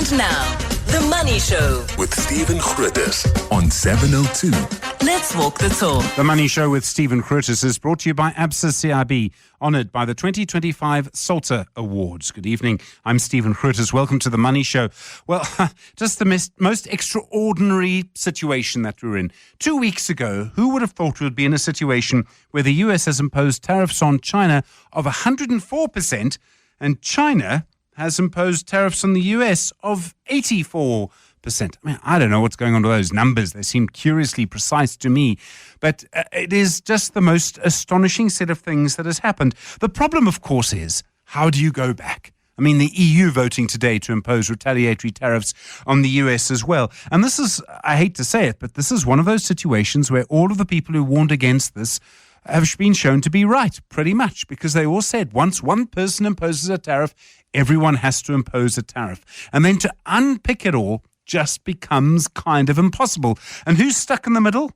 And now, The Money Show with Stephen Grootes on 702. Let's walk the talk. The Money Show with Stephen Grootes is brought to you by ABSA CIB, honoured by the 2025 Salter Awards. Good evening. I'm Stephen Grootes. Welcome to The Money Show. Well, just the most extraordinary situation that we're in. 2 weeks ago, who would have thought we would be in a situation where the US has imposed tariffs on China of 104%, and China has imposed tariffs on the US of 84%. I mean, I don't know what's going on with those numbers. They seem curiously precise to me. But it is just the most astonishing set of things that has happened. The problem, of course, is how do you go back? I mean, the EU voting today to impose retaliatory tariffs on the US as well. And this is, I hate to say it, but this is one of those situations where all of the people who warned against this have been shown to be right, pretty much, because they all said once one person imposes a tariff, everyone has to impose a tariff. And then to unpick it all just becomes kind of impossible. And who's stuck in the middle?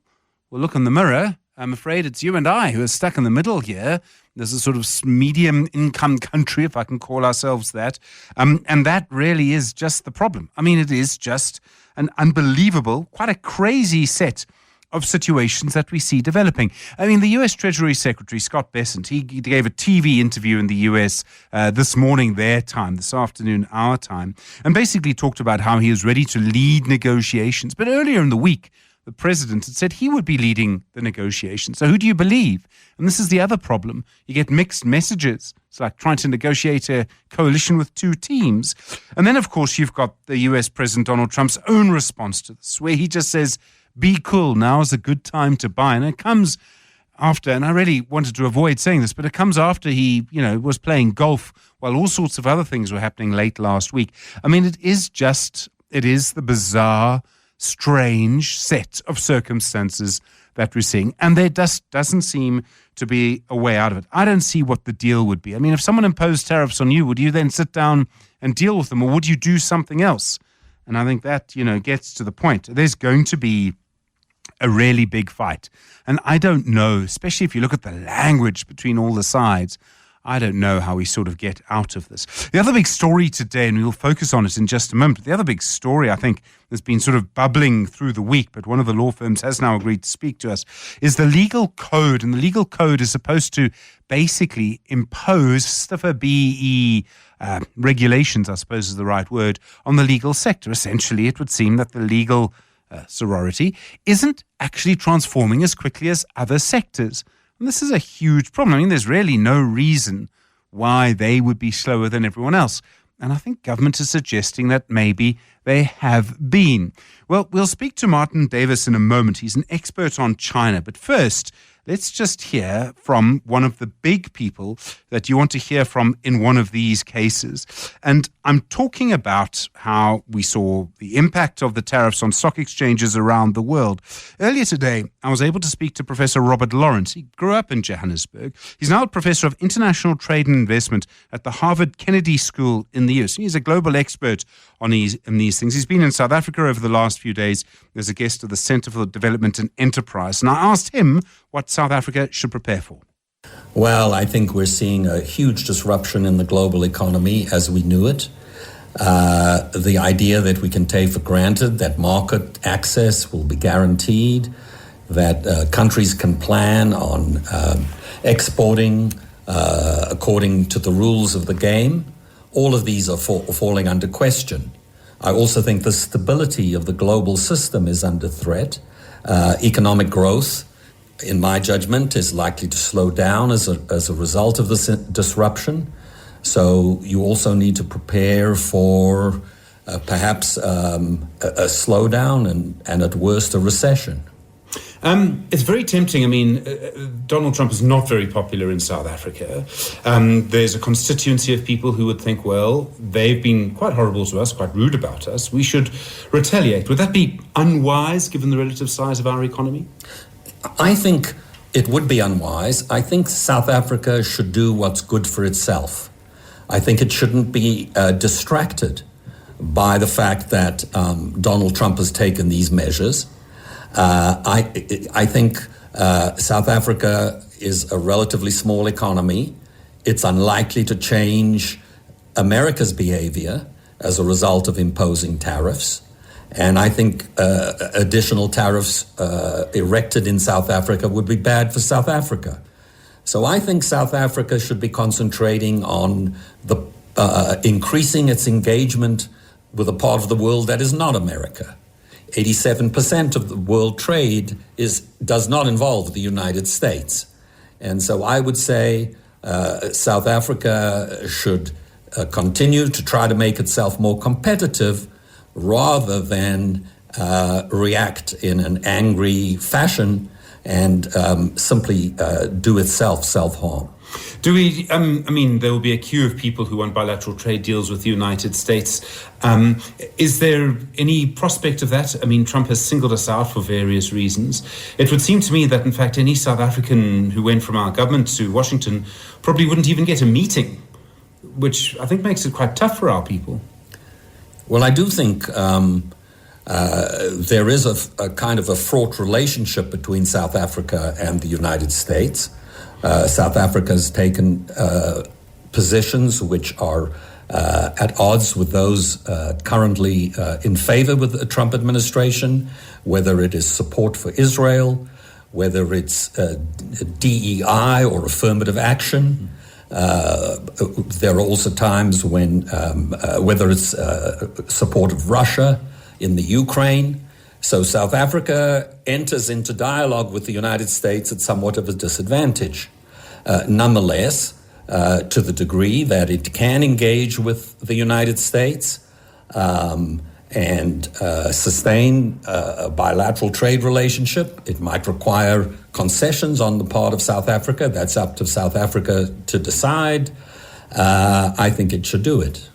Well, look in the mirror. I'm afraid it's you and I who are stuck in the middle here. There's a sort of medium income country, if I can call ourselves that. And that really is just the problem. I mean, it is just an unbelievable, quite a crazy set of situations that we see developing. I mean, the US Treasury Secretary, Scott Bessent, he gave a TV interview in the US this morning, their time, this afternoon, our time, and basically talked about how he is ready to lead negotiations. But earlier in the week, the president had said he would be leading the negotiations. So who do you believe? And this is the other problem. You get mixed messages. It's like trying to negotiate a coalition with two teams. And then, of course, you've got the US President Donald Trump's own response to this, where he just says, be cool, now is a good time to buy. And it comes after, and I really wanted to avoid saying this, but it comes after he, was playing golf while all sorts of other things were happening late last week. I mean, it is the bizarre, strange set of circumstances that we're seeing. And there just doesn't seem to be a way out of it. I don't see what the deal would be. I mean, if someone imposed tariffs on you, would you then sit down and deal with them, or would you do something else? And I think that, gets to the point. There's going to be a really big fight. And I don't know, especially if you look at the language between all the sides, I don't know how we sort of get out of this. The other big story today, and we'll focus on it in just a moment, but the other big story I think that's been sort of bubbling through the week, but one of the law firms has now agreed to speak to us, is the legal code. And the legal code is supposed to basically impose stiffer BE regulations, I suppose is the right word, on the legal sector. Essentially, it would seem that the legal sorority isn't actually transforming as quickly as other sectors. And this is a huge problem. I mean, there's really no reason why they would be slower than everyone else. And I think government is suggesting that maybe they have been. Well, we'll speak to Martyn Davies in a moment. He's an expert on China. But first, let's just hear from one of the big people that you want to hear from in one of these cases. And I'm talking about how we saw the impact of the tariffs on stock exchanges around the world. Earlier today, I was able to speak to Professor Robert Lawrence. He grew up in Johannesburg. He's now a professor of international trade and investment at the Harvard Kennedy School in the US. He's a global expert on these things. He's been in South Africa over the last few days as a guest of the Centre for Development and Enterprise. And I asked him what South Africa should prepare for. Well, I think we're seeing a huge disruption in the global economy as we knew it. The idea that we can take for granted that market access will be guaranteed, that countries can plan on exporting according to the rules of the game, all of these are falling under question. I also think the stability of the global system is under threat. Economic growth, in my judgment, is likely to slow down as a result of this disruption. So you also need to prepare for perhaps a slowdown and at worst a recession. It's very tempting. I mean, Donald Trump is not very popular in South Africa. There's a constituency of people who would think, well, they've been quite horrible to us, quite rude about us. We should retaliate. Would that be unwise given the relative size of our economy? I think it would be unwise. I think South Africa should do what's good for itself. I think it shouldn't be distracted by the fact that Donald Trump has taken these measures. I think South Africa is a relatively small economy. It's unlikely to change America's behavior. as a result of imposing tariffs. And I think additional tariffs erected in South Africa would be bad for South Africa. So I think South Africa should be concentrating on increasing its engagement with a part of the world that is not America. 87% of the world trade does not involve the United States. And so I would say South Africa should continue to try to make itself more competitive rather than react in an angry fashion and simply do itself self-harm. Do we, there will be a queue of people who want bilateral trade deals with the United States. Is there any prospect of that? Trump has singled us out for various reasons. It would seem to me that, in fact, any South African who went from our government to Washington probably wouldn't even get a meeting, which I think makes it quite tough for our people. Well, I do think there is a kind of a fraught relationship between South Africa and the United States. South Africa has taken positions which are at odds with those currently in favor with the Trump administration, whether it is support for Israel, whether it's DEI or affirmative action. There are also times when, whether it's support of Russia in the Ukraine. So South Africa enters into dialogue with the United States at somewhat of a disadvantage. Nonetheless, to the degree that it can engage with the United States and sustain a bilateral trade relationship, it might require concessions on the part of South Africa. That's up to South Africa to decide. I think it should do it.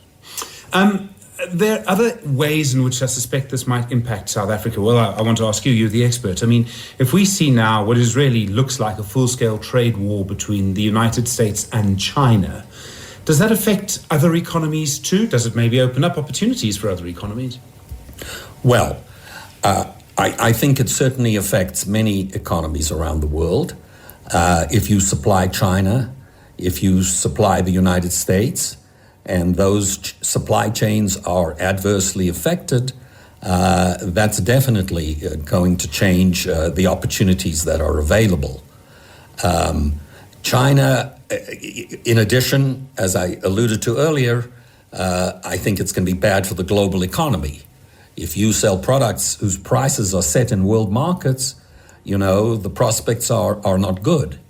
There are other ways in which I suspect this might impact South Africa. Well, I want to ask you, you're the expert. If we see now what is really looks like a full-scale trade war between the United States and China, does that affect other economies too? Does it maybe open up opportunities for other economies? Well, I think it certainly affects many economies around the world. If you supply China, if you supply the United States, and those supply chains are adversely affected, that's definitely going to change the opportunities that are available. China, in addition, as I alluded to earlier, I think it's going to be bad for the global economy. If you sell products whose prices are set in world markets, the prospects are not good.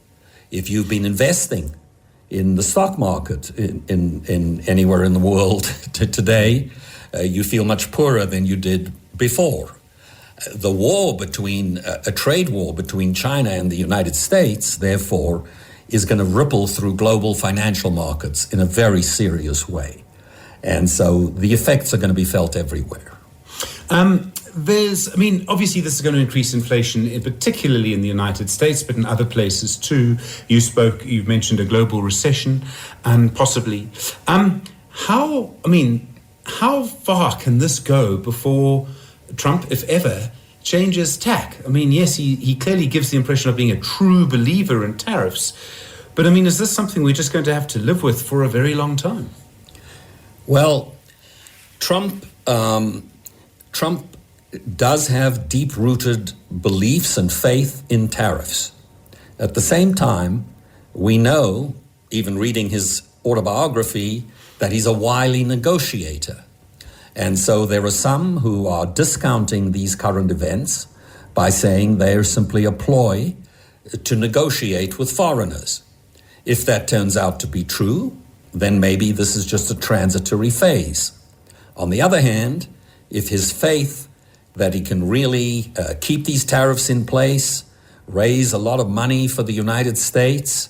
If you've been investing in the stock market in anywhere in the world today, you feel much poorer than you did before. A trade war between China and the United States, therefore, is going to ripple through global financial markets in a very serious way. And so the effects are going to be felt everywhere. Obviously this is going to increase inflation, particularly in the United States, but in other places too. You've mentioned a global recession, and possibly. How far can this go before Trump, if ever, changes tack? Yes, he clearly gives the impression of being a true believer in tariffs, but is this something we're just going to have to live with for a very long time? Well, Trump does have deep-rooted beliefs and faith in tariffs. At the same time, we know, even reading his autobiography, that he's a wily negotiator. And so there are some who are discounting these current events by saying they're simply a ploy to negotiate with foreigners. If that turns out to be true, then maybe this is just a transitory phase. On the other hand, if his faith that he can really keep these tariffs in place, raise a lot of money for the United States,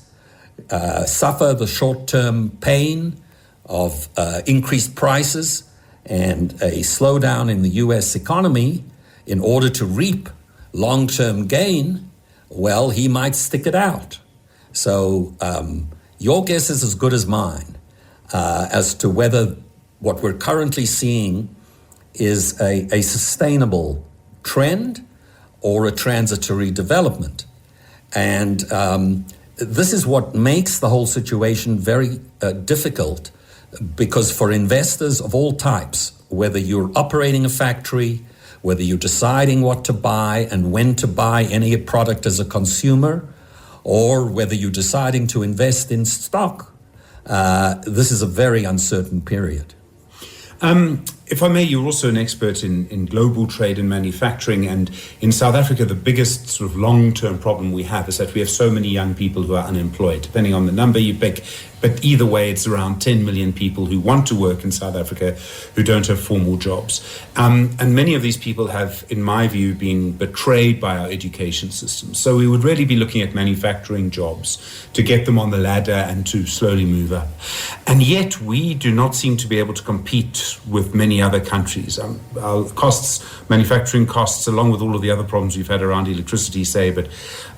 suffer the short-term pain of increased prices and a slowdown in the U.S. economy in order to reap long-term gain, well, he might stick it out. So your guess is as good as mine as to whether what we're currently seeing is a sustainable trend or a transitory development. And this is what makes the whole situation very difficult because for investors of all types, whether you're operating a factory, whether you're deciding what to buy and when to buy any product as a consumer, or whether you're deciding to invest in stock, this is a very uncertain period. If I may, you're also an expert in global trade and manufacturing, and in South Africa, the biggest sort of long-term problem we have is that we have so many young people who are unemployed, depending on the number you pick. But either way, it's around 10 million people who want to work in South Africa who don't have formal jobs. And many of these people have, in my view, been betrayed by our education system. So we would really be looking at manufacturing jobs to get them on the ladder and to slowly move up. And yet we do not seem to be able to compete with many other countries. Our costs, manufacturing costs, along with all of the other problems we've had around electricity, say, but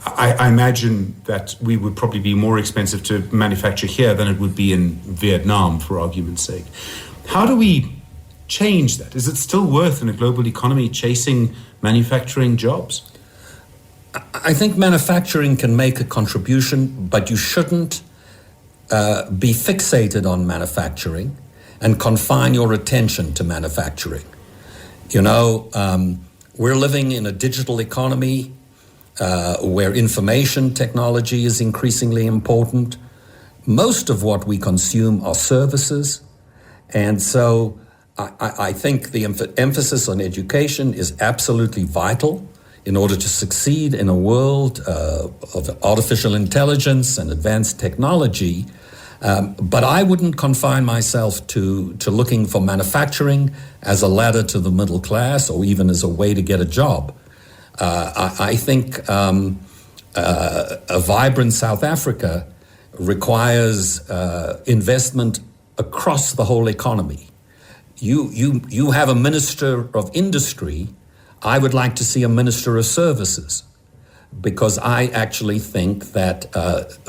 I imagine that we would probably be more expensive to manufacture here than it would be in Vietnam, for argument's sake. How do we change that? Is it still worth in a global economy chasing manufacturing jobs? I think manufacturing can make a contribution, but you shouldn't be fixated on manufacturing and confine your attention to manufacturing. You know, we're living in a digital economy where information technology is increasingly important. Most of what we consume are services. And so I think the emphasis on education is absolutely vital in order to succeed in a world of artificial intelligence and advanced technology. But I wouldn't confine myself to looking for manufacturing as a ladder to the middle class or even as a way to get a job. I think a vibrant South Africa requires investment across the whole economy. You have a minister of industry. I would like to see a minister of services, because I actually think that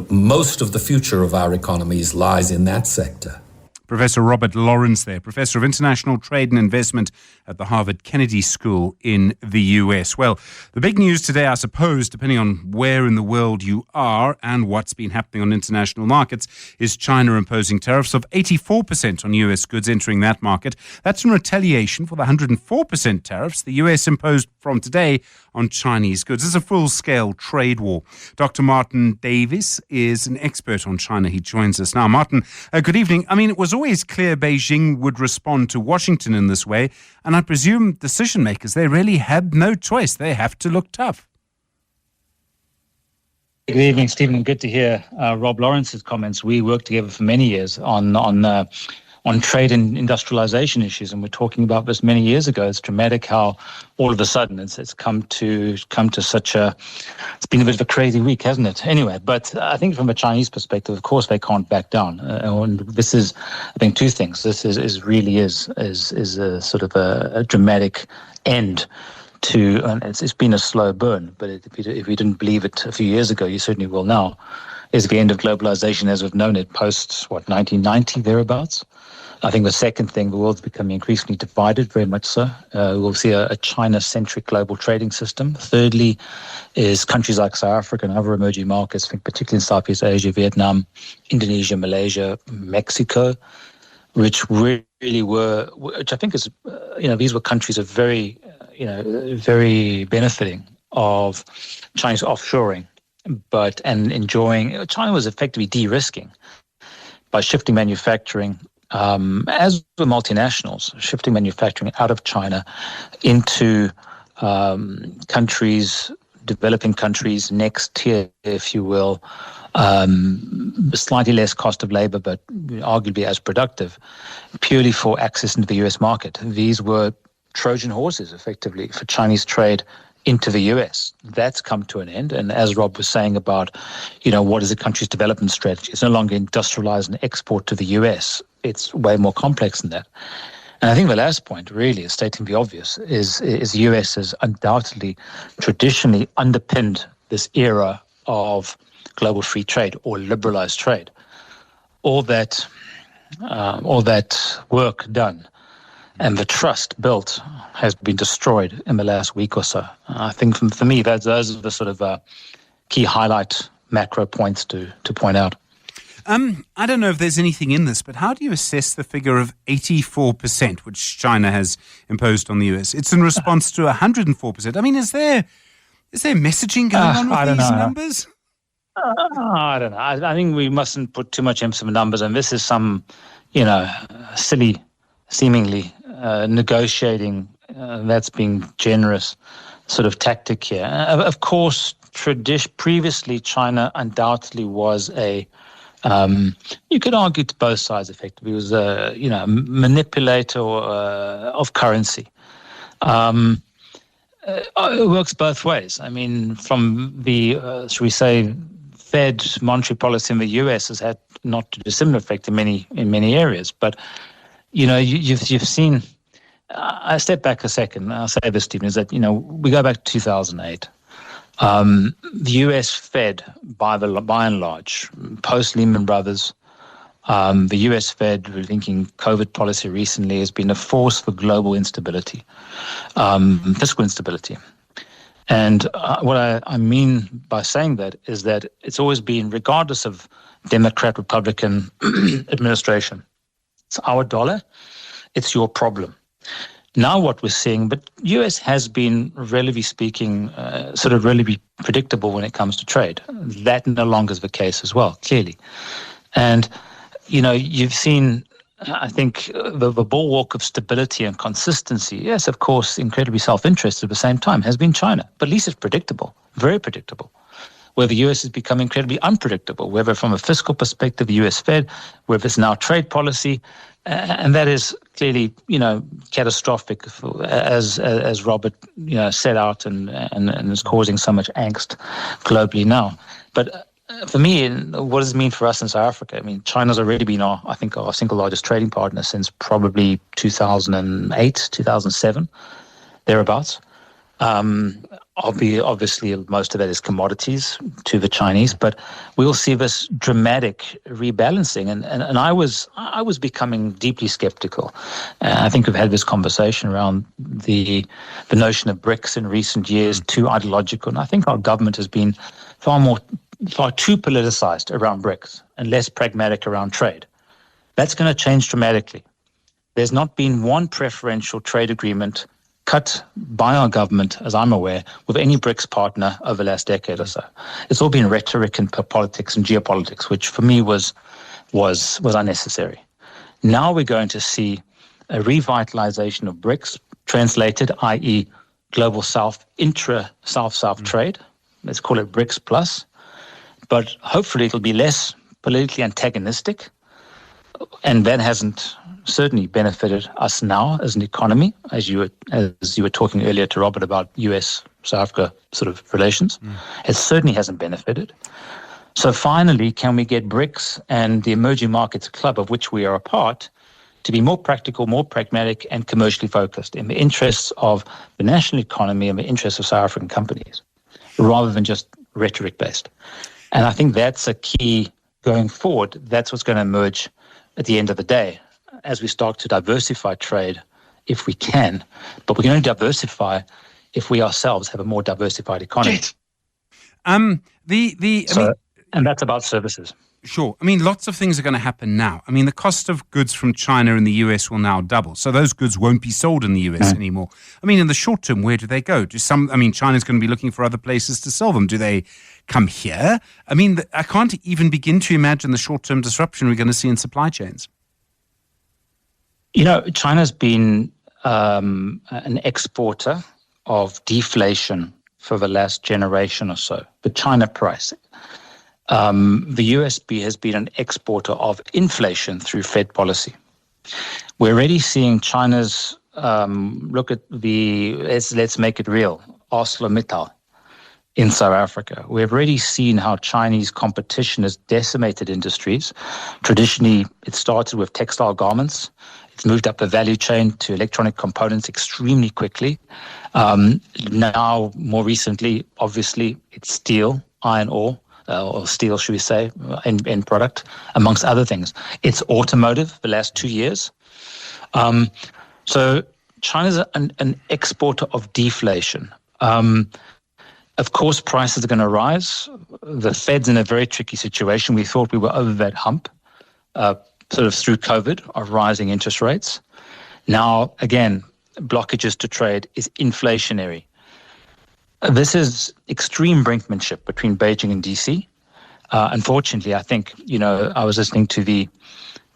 most of the future of our economies lies in that sector. Professor Robert Lawrence there, Professor of International Trade and Investment at the Harvard Kennedy School in the US. Well, the big news today, I suppose, depending on where in the world you are and what's been happening on international markets, is China imposing tariffs of 84% on US goods entering that market. That's in retaliation for the 104% tariffs the US imposed from today on Chinese goods. It's a full-scale trade war. Dr. Martyn Davies is an expert on China. He joins us now. Martyn, good evening. I mean, it was always clear Beijing would respond to Washington in this way, and I presume decision makers, they really had no choice. They have to look tough. Good evening, Stephen. Good to hear Rob Lawrence's comments. We worked together for many years on trade and industrialization issues, and we're talking about this many years ago. It's dramatic how all of a sudden it's come to such a. It's been a bit of a crazy week, hasn't it? Anyway, but I think from a Chinese perspective, of course, they can't back down. And this is, I think, two things. This is really a sort of a dramatic end to, and it's been a slow burn. But if you didn't believe it a few years ago, you certainly will now. Is the end of globalization as we've known it post 1990 thereabouts. I think the second thing, the world's becoming increasingly divided, very much so. We'll see a China-centric global trading system. Thirdly is countries like South Africa and other emerging markets, I think particularly in Southeast Asia, Vietnam, Indonesia, Malaysia, Mexico, which really were, which I think is, these were countries of very benefiting of Chinese offshoring, and enjoying. China was effectively de-risking by shifting manufacturing, as the multinationals, shifting manufacturing out of China into countries, developing countries, next tier, if you will, slightly less cost of labor, but arguably as productive, purely for access into the US market. These were Trojan horses, effectively, for Chinese trade into the US. That's come to an end. And as Rob was saying about, what is a country's development strategy? It's no longer industrialize and export to the US. It's way more complex than that. And I think the last point, really, is stating the obvious, is the US has undoubtedly traditionally underpinned this era of global free trade or liberalized trade. All that work done and the trust built has been destroyed in the last week or so. I think for me, those are the sort of key highlight macro points to point out. I don't know if there's anything in this, but how do you assess the figure of 84%, which China has imposed on the US? It's in response to 104%. I mean, is there messaging going on with these numbers? I don't know. I think we mustn't put too much emphasis on numbers, and this is some, silly, seemingly negotiating that's being generous sort of tactic here. Of course, previously China undoubtedly was a you could argue to both sides effectively. It was a manipulator of currency. It works both ways. I mean, from the should we say, Fed monetary policy in the US has had not too dissimilar effect in many areas. But you've seen. I step back a second. I'll say this, Stephen, is that we go back to 2008. The US Fed, by and large, post Lehman Brothers, the US Fed, we're thinking COVID policy recently, has been a force for global instability, fiscal instability. And what I mean by saying that is that it's always been, regardless of Democrat, Republican administration, it's our dollar, it's your problem. Now what we're seeing, but US has been, relatively speaking, sort of relatively predictable when it comes to trade. That no longer is the case as well, clearly. And, you've seen, I think, the bulwark of stability and consistency, yes, of course, incredibly self-interested at the same time, has been China. But at least it's predictable, very predictable. Where the US has become incredibly unpredictable, whether from a fiscal perspective, the US Fed, whether it's now trade policy, and that is clearly, catastrophic, as Robert, set out and is causing so much angst globally now. But for me, what does it mean for us in South Africa? I mean, China's already been our single largest trading partner since probably 2008, 2007, thereabouts. Obviously, most of that is commodities to the Chinese, but we'll see this dramatic rebalancing. And I was becoming deeply skeptical. I think we've had this conversation around the notion of BRICS in recent years, too ideological. And I think our government has been far too politicized around BRICS and less pragmatic around trade. That's going to change dramatically. There's not been one preferential trade agreement cut by our government, as I'm aware, with any BRICS partner over the last decade or so. It's all been rhetoric and politics and geopolitics, which for me was unnecessary. Now we're going to see a revitalization of BRICS, translated, i.e. Global South, intra-South-South trade. Let's call it BRICS Plus. But hopefully it'll be less politically antagonistic, and that hasn't certainly benefited us now as an economy, as you were talking earlier to Robert about US-South Africa sort of relations. It certainly hasn't benefited. So finally, can we get BRICS and the emerging markets club, of which we are a part, to be more practical, more pragmatic, and commercially focused in the interests of the national economy and the interests of South African companies, rather than just rhetoric-based? And I think that's a key going forward. That's what's going to emerge at the end of the day, as we start to diversify trade, if we can. But we can only diversify if we ourselves have a more diversified economy. And that's about services. Sure. I mean, lots of things are going to happen now. I mean, the cost of goods from China in the US will now double. So those goods won't be sold in the US anymore. I mean, in the short term, where do they go? China's going to be looking for other places to sell them. Do they come here? I mean, I can't even begin to imagine the short-term disruption we're going to see in supply chains. China's been an exporter of deflation for the last generation or so. The China pricing. The USB has been an exporter of inflation through Fed policy. We're already seeing China's look at let's make it real, ArcelorMittal in South Africa. We've already seen how Chinese competition has decimated industries. Traditionally, it started with textile garments. It's moved up the value chain to electronic components extremely quickly. Now, more recently, obviously, it's steel, iron ore, or steel, should we say, end product, amongst other things. It's automotive the last 2 years. So China's an exporter of deflation. Of course, prices are going to rise. The Fed's in a very tricky situation. We thought we were over that hump, sort of through COVID, of rising interest rates. Now, again, blockages to trade is inflationary. This is extreme brinkmanship between Beijing and DC. Unfortunately, I think, I was listening to the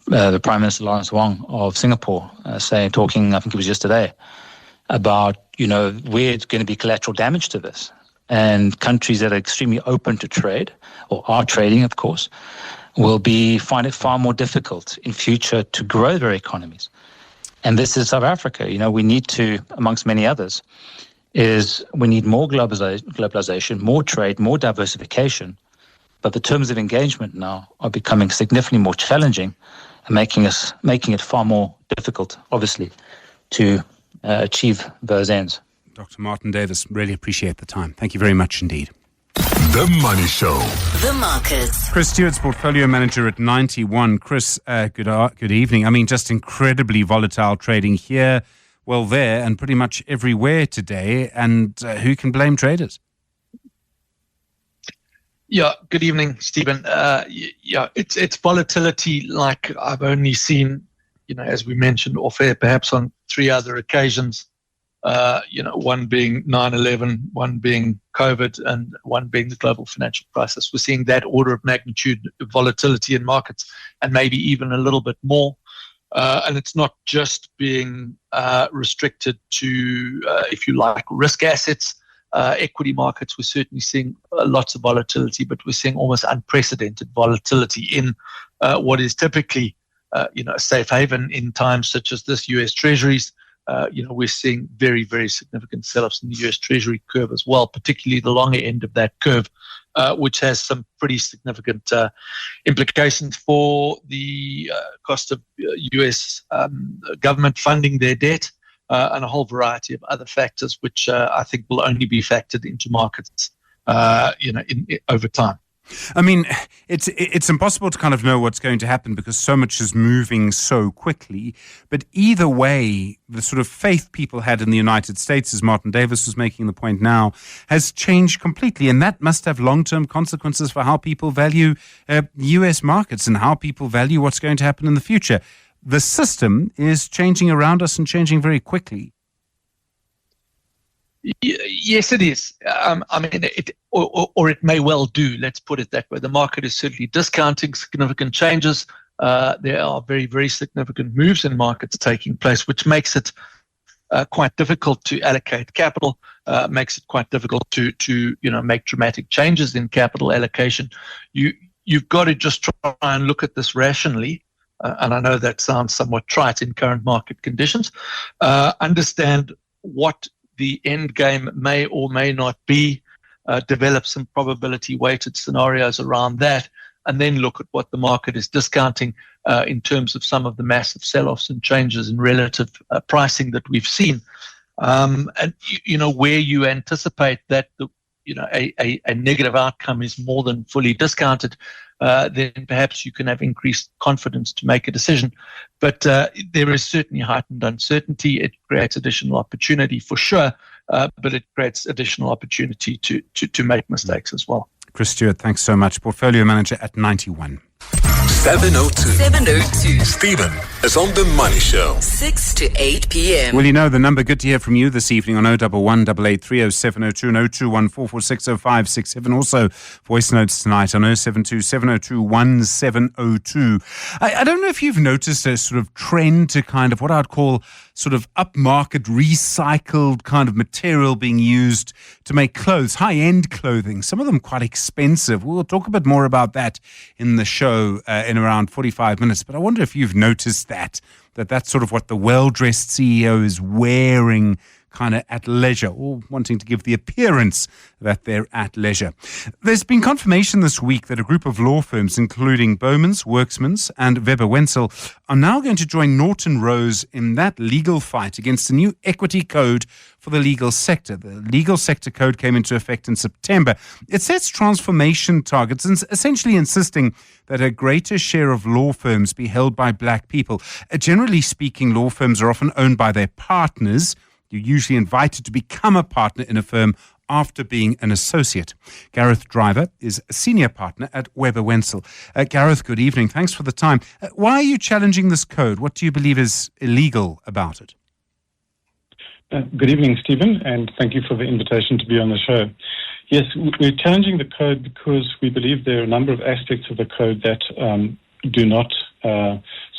Prime Minister Lawrence Wong of Singapore talking, I think it was yesterday, about, where's going to be collateral damage to this. And countries that are extremely open to trade, or are trading, of course, will find it far more difficult in future to grow their economies. And this is South Africa. We need to, amongst many others, we need more globalization, more trade, more diversification. But the terms of engagement now are becoming significantly more challenging and making it far more difficult, obviously, to achieve those ends. Dr. Martyn Davies, really appreciate the time. Thank you very much indeed. The Money Show. The markets. Chris Stewart's portfolio manager at 91. Chris, good evening. I mean, just incredibly volatile trading here, well, there, and pretty much everywhere today. And who can blame traders? Yeah, good evening, Stephen. It's volatility like I've only seen, as we mentioned off air, perhaps on 3 other occasions. One being 9/11, one being COVID, and one being the global financial crisis. We're seeing that order of magnitude of volatility in markets, and maybe even a little bit more. And it's not just being restricted to, if you like, risk assets. Equity markets, we're certainly seeing lots of volatility, but we're seeing almost unprecedented volatility in what is typically, a safe haven in times such as this, U.S. Treasuries. We're seeing very, very significant sell-offs in the U.S. Treasury curve as well, particularly the longer end of that curve, which has some pretty significant implications for the cost of U.S. Government funding their debt and a whole variety of other factors, which I think will only be factored into markets, over time. I mean, it's impossible to kind of know what's going to happen because so much is moving so quickly. But either way, the sort of faith people had in the United States, as Martyn Davies was making the point now, has changed completely. And that must have long-term consequences for how people value U.S. markets and how people value what's going to happen in the future. The system is changing around us and changing very quickly. Yes, it is. It may well do. Let's put it that way. The market is certainly discounting significant changes. There are very, very significant moves in markets taking place, which makes it quite difficult to allocate capital. Makes it quite difficult to make dramatic changes in capital allocation. You've got to just try and look at this rationally. And I know that sounds somewhat trite in current market conditions. Understand what the end game may or may not be, develop some probability-weighted scenarios around that, and then look at what the market is discounting in terms of some of the massive sell-offs and changes in relative pricing that we've seen. And, where you anticipate that a negative outcome is more than fully discounted, then perhaps you can have increased confidence to make a decision. But there is certainly heightened uncertainty. It creates additional opportunity for sure, but it creates additional opportunity to make mistakes as well. Chris Stewart, thanks so much. Portfolio manager at 91. 702. 702. Stephen is on The Money Show. 6 to 8 p.m. Well, you know the number. Good to hear from you this evening on 011 883 0702 and 0214460567. Also, voice notes tonight on 072 702 1702. I don't know if you've noticed a sort of trend to kind of what I'd call sort of upmarket recycled kind of material being used to make clothes, high-end clothing, some of them quite expensive. We'll talk a bit more about that in the show in around 45 minutes. But I wonder if you've noticed that's sort of what the well-dressed CEO is wearing kind of at leisure, or wanting to give the appearance that they're at leisure. There's been confirmation this week that a group of law firms, including Bowmans, Worksmans and Weber Wenzel, are now going to join Norton Rose in that legal fight against the new equity code for the legal sector. The legal sector code came into effect in September. It sets transformation targets and essentially insisting that a greater share of law firms be held by black people. Generally speaking, law firms are often owned by their partners. You're usually invited to become a partner in a firm after being an associate. Gareth Driver is a senior partner at Webber Wenzel. Gareth, good evening. Thanks for the time. Why are you challenging this code? What do you believe is illegal about it? Good evening, Stephen, and thank you for the invitation to be on the show. Yes, we're challenging the code because we believe there are a number of aspects of the code that do not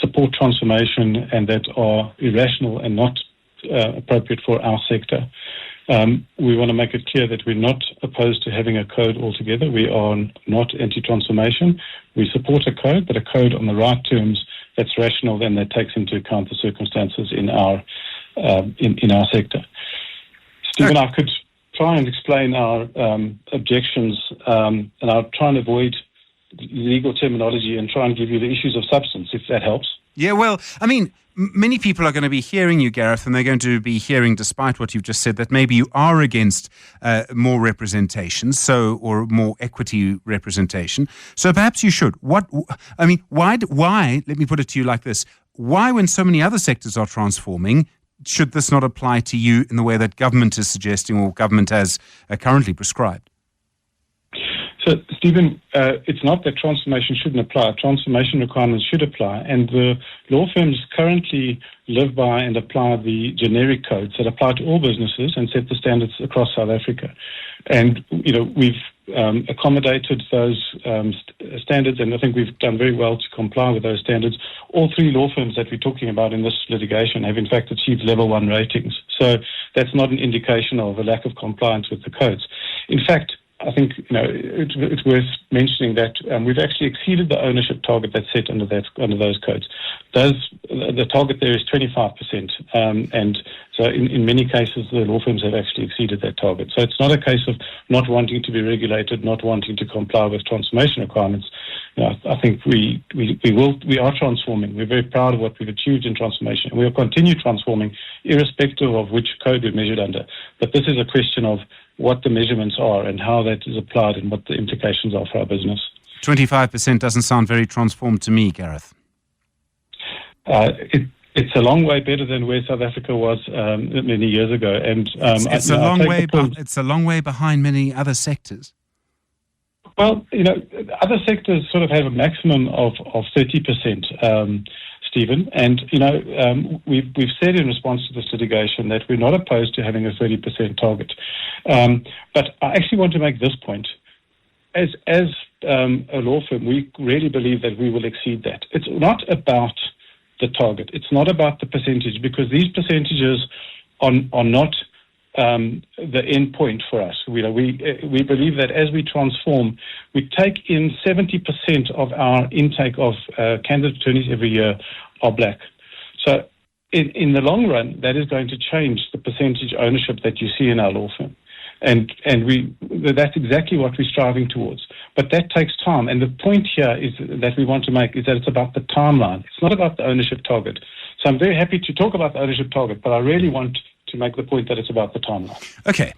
support transformation and that are irrational and not appropriate for our sector. We want to make it clear that we're not opposed to having a code altogether. We are not anti-transformation. We support a code, but a code on the right terms that's rational and that takes into account the circumstances in our sector. Stephen, I could try and explain our objections, and I'll try and avoid legal terminology and try and give you the issues of substance, if that helps. Yeah, well, I mean, many people are going to be hearing you, Gareth, and they're going to be hearing, despite what you've just said, that maybe you are against more representation, or more equity representation. So perhaps you should. Why? Let me put it to you like this: why, when so many other sectors are transforming, should this not apply to you in the way that government is suggesting or government has currently prescribed? So, Stephen, it's not that transformation shouldn't apply. Transformation requirements should apply. And the law firms currently live by and apply the generic codes that apply to all businesses and set the standards across South Africa. And, we've accommodated those standards, and I think we've done very well to comply with those standards. All three law firms that we're talking about in this litigation have in fact achieved level 1 ratings. So that's not an indication of a lack of compliance with the codes. In fact, I think it's worth mentioning that we've actually exceeded the ownership target that's set under those codes. The target there is 25%, and so in many cases the law firms have actually exceeded that target. So it's not a case of not wanting to be regulated, not wanting to comply with transformation requirements. I think we are transforming. We're very proud of what we've achieved in transformation, and we will continue transforming irrespective of which code we're measured under. But this is a question of what the measurements are and how that is applied and what the implications are for our business. 25% doesn't sound very transformed to me, Gareth. It's a long way better than where South Africa was many years ago, and it's a long way behind many other sectors. Well, other sectors sort of have a maximum of 30%. Stephen, and we've said in response to this litigation that we're not opposed to having a 30% target, but I actually want to make this point. As a law firm, we really believe that we will exceed that. It's not about the target. It's not about the percentage, because these percentages are not the end point for us. We believe that as we transform, we take in 70% of our intake of candidate attorneys every year are black. So in the long run, that is going to change the percentage ownership that you see in our law firm. And that's exactly what we're striving towards. But that takes time. And the point here is that we want to make is that it's about the timeline. It's not about the ownership target. So I'm very happy to talk about the ownership target, but I really want to make the point that it's about the timeline. Okay.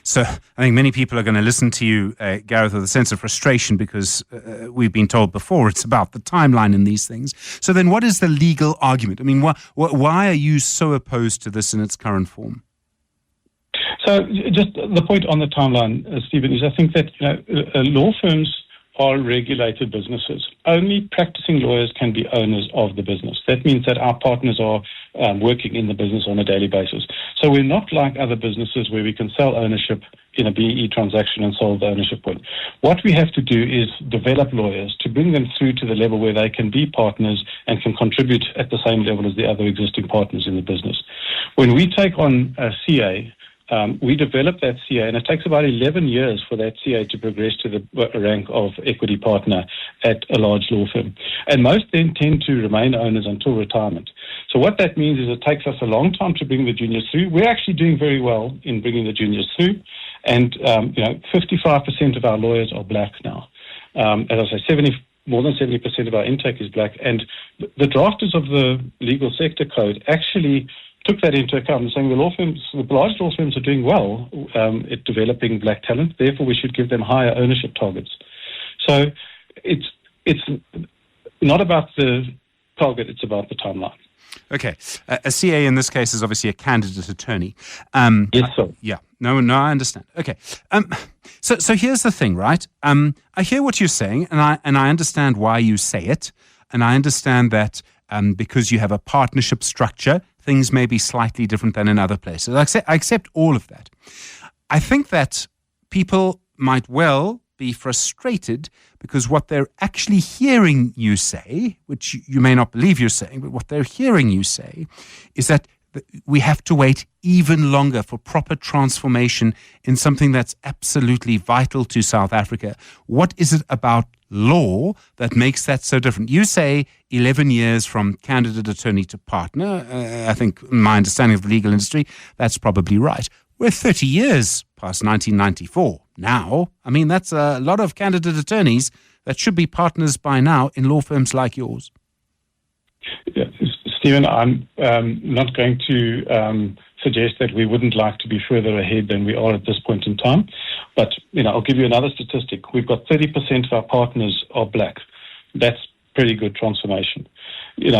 So I think many people are going to listen to you, Gareth, with a sense of frustration because we've been told before it's about the timeline in these things. So then what is the legal argument? Why are you so opposed to this in its current form? So just the point on the timeline, Stephen, is I think that law firms are regulated businesses. Only practicing lawyers can be owners of the business. That means that our partners are working in the business on a daily basis. So we're not like other businesses where we can sell ownership in a BEE transaction and solve the ownership point. What we have to do is develop lawyers to bring them through to the level where they can be partners and can contribute at the same level as the other existing partners in the business. When we take on a CA, we develop that CA, and it takes about 11 years for that CA to progress to the rank of equity partner at a large law firm. And most then tend to remain owners until retirement. So what that means is it takes us a long time to bring the juniors through. We're actually doing very well in bringing the juniors through, and 55% of our lawyers are black now. As I say, more than 70% of our intake is black, and the drafters of the legal sector code actually took that into account and saying the large law firms are doing well at developing black talent, therefore we should give them higher ownership targets. So it's not about the target, it's about the timeline. Okay. A CA in this case is obviously a candidate attorney. Yes, sir. Yeah. No, I understand. Okay. So here's the thing, right? I hear what you're saying, and I understand why you say it, and I understand that because you have a partnership structure, things may be slightly different than in other places. I accept all of that. I think that people might well be frustrated because what they're actually hearing you say, which you may not believe you're saying, but what they're hearing you say is that we have to wait even longer for proper transformation in something that's absolutely vital to South Africa. What is it about law that makes that so different? You say 11 years from candidate attorney to partner. I think my understanding of the legal industry, that's probably right. We're 30 years past 1994 now. I mean, that's a lot of candidate attorneys that should be partners by now in law firms like yours. Yeah, Stephen, I'm not going to suggest that we wouldn't like to be further ahead than we are at this point in time. But, I'll give you another statistic. We've got 30% of our partners are black. That's pretty good transformation. We're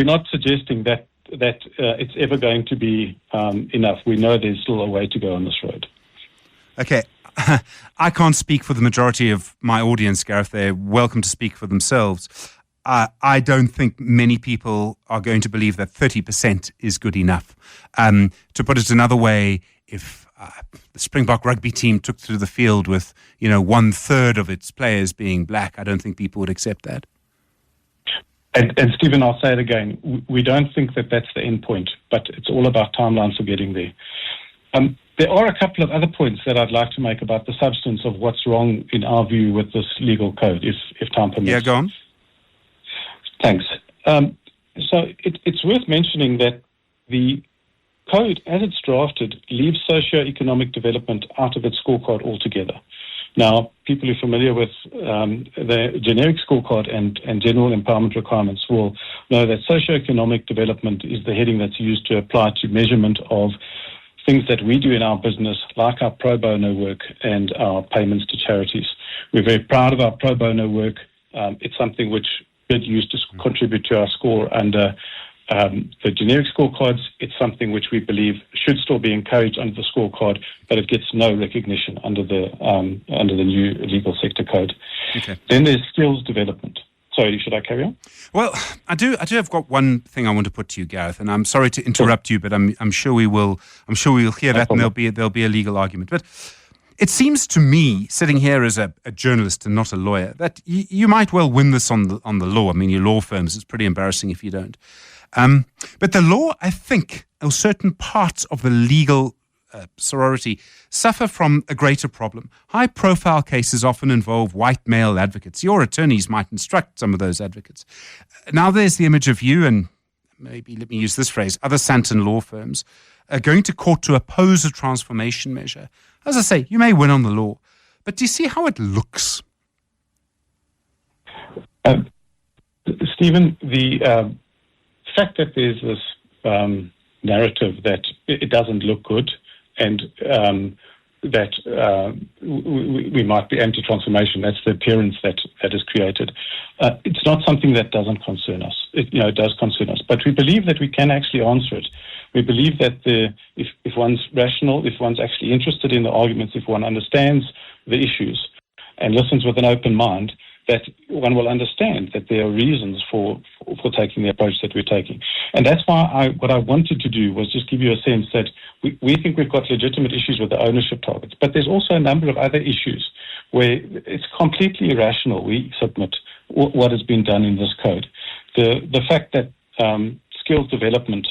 not suggesting that it's ever going to be enough. We know there's still a way to go on this road. Okay. I can't speak for the majority of my audience, Gareth. They're welcome to speak for themselves. I don't think many people are going to believe that 30% is good enough. To put it another way, if the Springbok rugby team took to the field with, 1/3 of its players being black, I don't think people would accept that. And Stephen, I'll say it again. We don't think that that's the end point, but it's all about timelines for getting there. There are a couple of other points that I'd like to make about the substance of what's wrong, in our view, with this legal code, if time permits. Yeah, go on. Thanks. So it's worth mentioning that the code, as it's drafted, leaves socio-economic development out of its scorecard altogether. Now, people who are familiar with the generic scorecard and general empowerment requirements will know that socio-economic development is the heading that's used to apply to measurement of things that we do in our business, like our pro bono work and our payments to charities. We're very proud of our pro bono work. It's something which did use to contribute to our score under the generic scorecards. It's something which we believe should still be encouraged under the scorecard, but it gets no recognition under the new legal sector code. Okay. Then there's skills development. Sorry, should I carry on? Well, I do have got one thing I want to put to you, Gareth, and I'm sorry to interrupt you, but I'm sure we will hear that, and there'll be a legal argument. But it seems to me, sitting here as a journalist and not a lawyer, that you might well win this on the law. I mean, your law firms, it's pretty embarrassing if you don't. But the law, I think, or certain parts of the legal sorority suffer from a greater problem. High-profile cases often involve white male advocates. Your attorneys might instruct some of those advocates. Now there's the image of you, and maybe let me use this phrase, other Santon law firms, going to court to oppose a transformation measure. As I say, you may win on the law, but do you see how it looks? Stephen, the fact that there's this narrative that it doesn't look good and that we might be anti-transformation, that's the appearance that is created. It's not something that doesn't concern us. It does concern us. But we believe that we can actually answer it. We believe that if one's rational, if one's actually interested in the arguments, if one understands the issues and listens with an open mind, that one will understand that there are reasons for taking the approach that we're taking. And that's why what I wanted to do was just give you a sense that we think we've got legitimate issues with the ownership targets, but there's also a number of other issues where it's completely irrational, we submit, what has been done in this code. The fact that skills development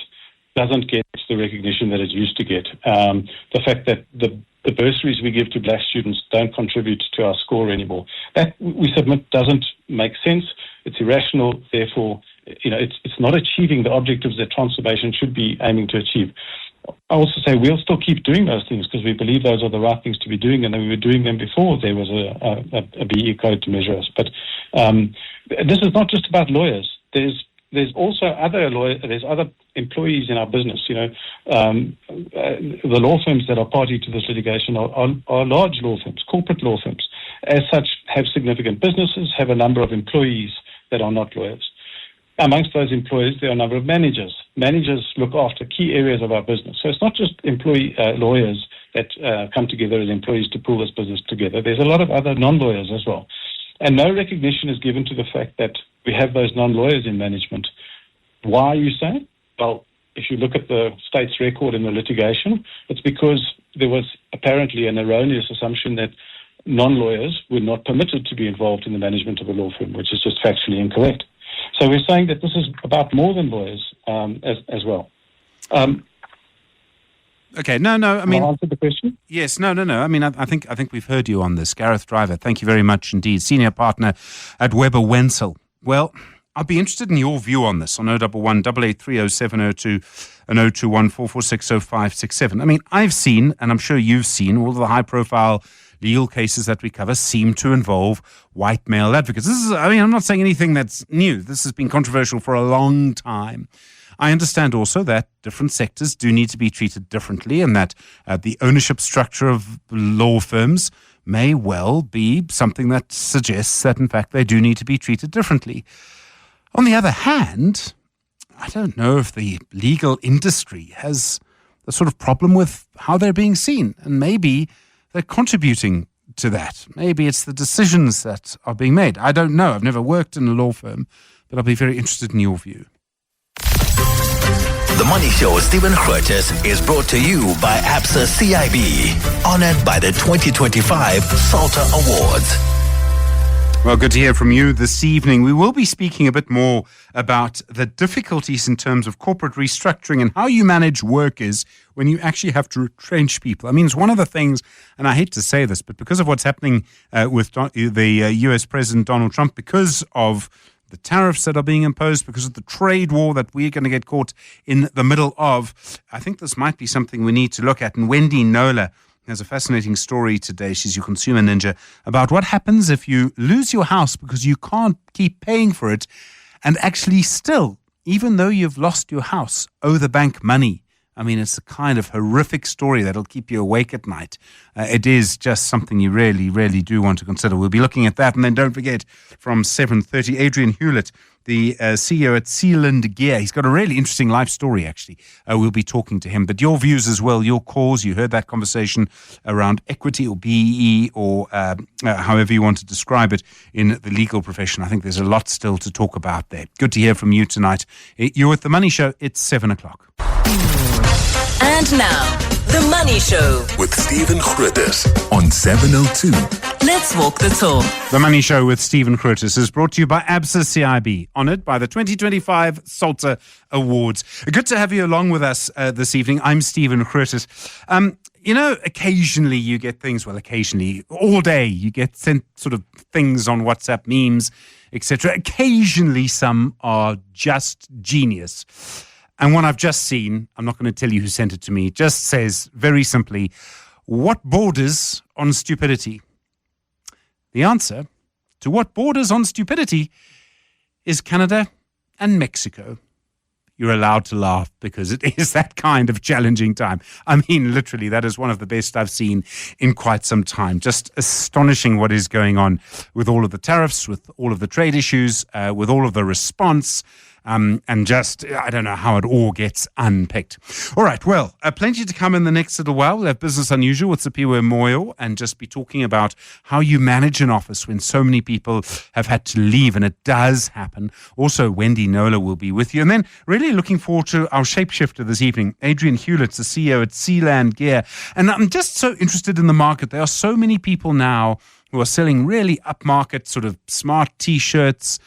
doesn't get the recognition that it used to get. The fact that the bursaries we give to black students don't contribute to our score anymore. That, we submit, doesn't make sense. It's irrational. Therefore, it's not achieving the objectives that transformation should be aiming to achieve. I also say we'll still keep doing those things because we believe those are the right things to be doing, and we were doing them before there was a BE code to measure us. But this is not just about lawyers. There's also other employees in our business. The law firms that are party to this litigation are large law firms, corporate law firms. As such, have significant businesses, have a number of employees that are not lawyers. Amongst those employees, there are a number of managers. Managers look after key areas of our business. So it's not just lawyers that come together as employees to pull this business together. There's a lot of other non-lawyers as well. And no recognition is given to the fact that we have those non-lawyers in management. Why are you saying? Well, if you look at the state's record in the litigation, it's because there was apparently an erroneous assumption that non-lawyers were not permitted to be involved in the management of a law firm, which is just factually incorrect. So we're saying that this is about more than lawyers as well. Okay, no. I mean, Can I answer the question? Yes, no. I mean, I think we've heard you on this, Gareth Driver. Thank you very much indeed, senior partner at Weber Wenzel. Well, I'd be interested in your view on this on 011 8830 702 and 021 446 0567. I mean, I've seen, and I'm sure you've seen, all of the high-profile legal cases that we cover seem to involve white male advocates. I'm not saying anything that's new. This has been controversial for a long time. I understand also that different sectors do need to be treated differently, and that the ownership structure of law firms may well be something that suggests that, in fact, they do need to be treated differently. On the other hand, I don't know if the legal industry has a sort of problem with how they're being seen, and maybe they're contributing to that. Maybe it's the decisions that are being made. I don't know. I've never worked in a law firm, but I'll be very interested in your view. The Money Show with Stephen Grootes is brought to you by ABSA CIB, honored by the 2025 Salter Awards. Well, good to hear from you this evening. We will be speaking a bit more about the difficulties in terms of corporate restructuring and how you manage workers when you actually have to retrench people. I mean, it's one of the things, and I hate to say this, but because of what's happening with the US President Donald Trump, because of the tariffs that are being imposed, because of the trade war that we're going to get caught in the middle of, I think this might be something we need to look at. And Wendy Nola has a fascinating story today. She's your consumer ninja about what happens if you lose your house because you can't keep paying for it and actually still, even though you've lost your house, owe the bank money. I mean, it's a kind of horrific story that'll keep you awake at night. It is just something you really, really do want to consider. We'll be looking at that. And then don't forget, from 7:30, Adrian Hewlett, the CEO at Sealand Gear. He's got a really interesting life story, actually. We'll be talking to him. But your views as well, your calls. You heard that conversation around equity or BEE or however you want to describe it in the legal profession. I think there's a lot still to talk about there. Good to hear from you tonight. You're with The Money Show. It's 7 o'clock. And now, The Money Show with Stephen Grootes on 702. Let's walk the talk. The Money Show with Stephen Grootes is brought to you by ABSA CIB, honoured by the 2025 Salter Awards. Good to have you along with us this evening. I'm Stephen Grootes. Occasionally you get things, occasionally, all day, you get sent sort of things on WhatsApp, memes, etc. Occasionally some are just genius. And one I've just seen, I'm not going to tell you who sent it to me, just says very simply, what borders on stupidity? The answer to what borders on stupidity is Canada and Mexico. You're allowed to laugh because it is that kind of challenging time. I mean, literally, that is one of the best I've seen in quite some time. Just astonishing what is going on with all of the tariffs, with all of the trade issues, with all of the response. And just, I don't know how it all gets unpicked. All right, well, plenty to come in the next little while. We'll have Business Unusual with Simphiwe Moyo and just be talking about how you manage an office when so many people have had to leave, and it does happen. Also, Wendy Nola will be with you. And then really looking forward to our shapeshifter this evening, Adrian Hewlett, the CEO at Sealand Gear. And I'm just so interested in the market. There are so many people now who are selling really upmarket sort of smart T-shirts,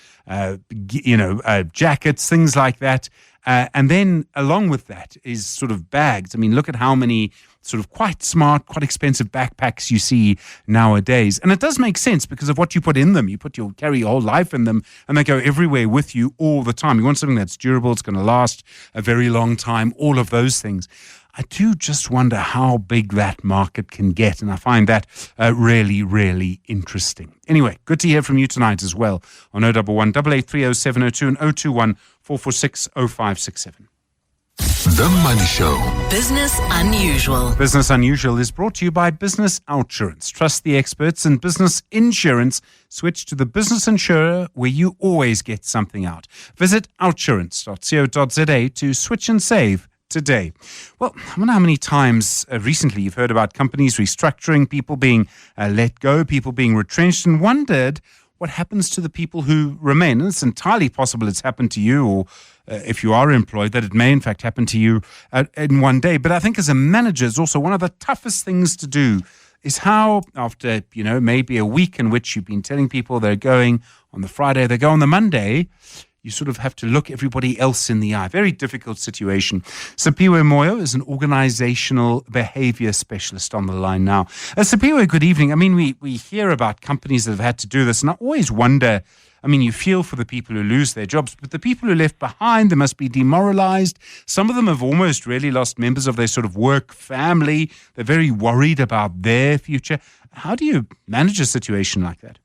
jackets, things like that. And then along with that is sort of bags. I mean, look at how many sort of quite smart, quite expensive backpacks you see nowadays. And it does make sense because of what you put in them. You carry your whole life in them, and they go everywhere with you all the time. You want something that's durable, it's going to last a very long time, all of those things. I do just wonder how big that market can get, and I find that really, really interesting. Anyway, good to hear from you tonight as well on 011 8830 702 and 021 446 0567. The Money Show Business Unusual. Business Unusual is brought to you by Business Outsurance. Trust the experts in business insurance. Switch to the business insurer where you always get something out. Visit outsurance.co.za to switch and save today. Well, I wonder how many times recently you've heard about companies restructuring, people being let go, people being retrenched, and wondered what happens to the people who remain. And it's entirely possible it's happened to you, or if you are employed, that it may in fact happen to you in one day. But I think as a manager, it's also one of the toughest things to do is how after, maybe a week in which you've been telling people they're going on the Friday, they go on the Monday, you sort of have to look everybody else in the eye. Very difficult situation. Simphiwe Moyo is an organisational behaviour specialist on the line now. Simphiwe, good evening. I mean, we hear about companies that have had to do this, and I always wonder, you feel for the people who lose their jobs, but the people who are left behind, they must be demoralised. Some of them have almost really lost members of their sort of work family. They're very worried about their future. How do you manage a situation like that?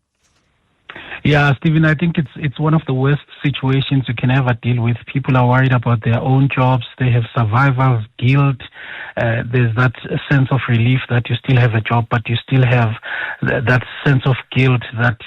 Yeah, Stephen, I think it's one of the worst situations you can ever deal with. People are worried about their own jobs. They have survival guilt. There's that sense of relief that you still have a job, but you still have that sense of guilt that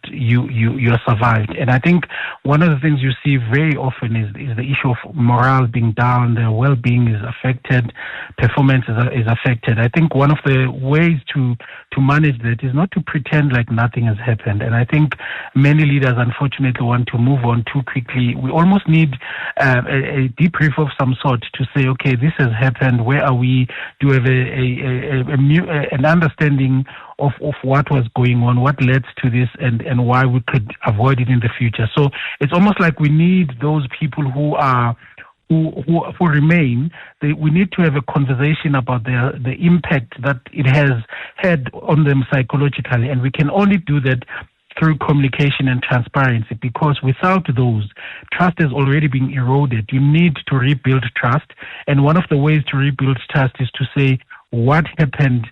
you survived. And I think one of the things you see very often is the issue of morale being down, their well-being is affected, performance is affected. I think one of the ways to manage that is not to pretend like nothing has happened. And I think many leaders, unfortunately, want to move on too quickly. We almost need a debrief of some sort to say, okay, this has happened. Where are we? Do we have an understanding of what was going on, what led to this, and why we could avoid it in the future? So it's almost like we need those people who remain. We need to have a conversation about the impact that it has had on them psychologically, and we can only do that through communication and transparency, because without those, trust has already been eroded. You need to rebuild trust, and one of the ways to rebuild trust is to say what happened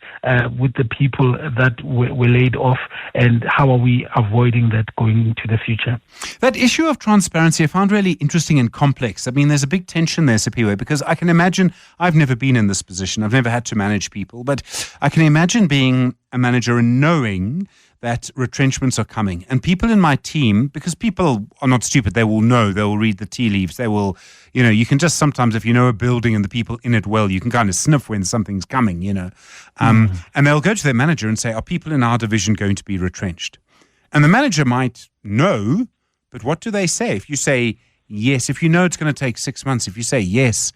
with the people that were laid off, and how are we avoiding that going into the future. That issue of transparency I found really interesting and complex. There's a big tension there, Simphiwe, because I can imagine, I've never been in this position, I've never had to manage people, but I can imagine being a manager and knowing that retrenchments are coming. And people in my team, because people are not stupid, they will know, they will read the tea leaves, they will, you can just sometimes, if you know a building and the people in it well, you can kind of sniff when something's coming, And they'll go to their manager and say, are people in our division going to be retrenched? And the manager might know, but what do they say? If you say yes, if you know it's going to take 6 months, if you say yes,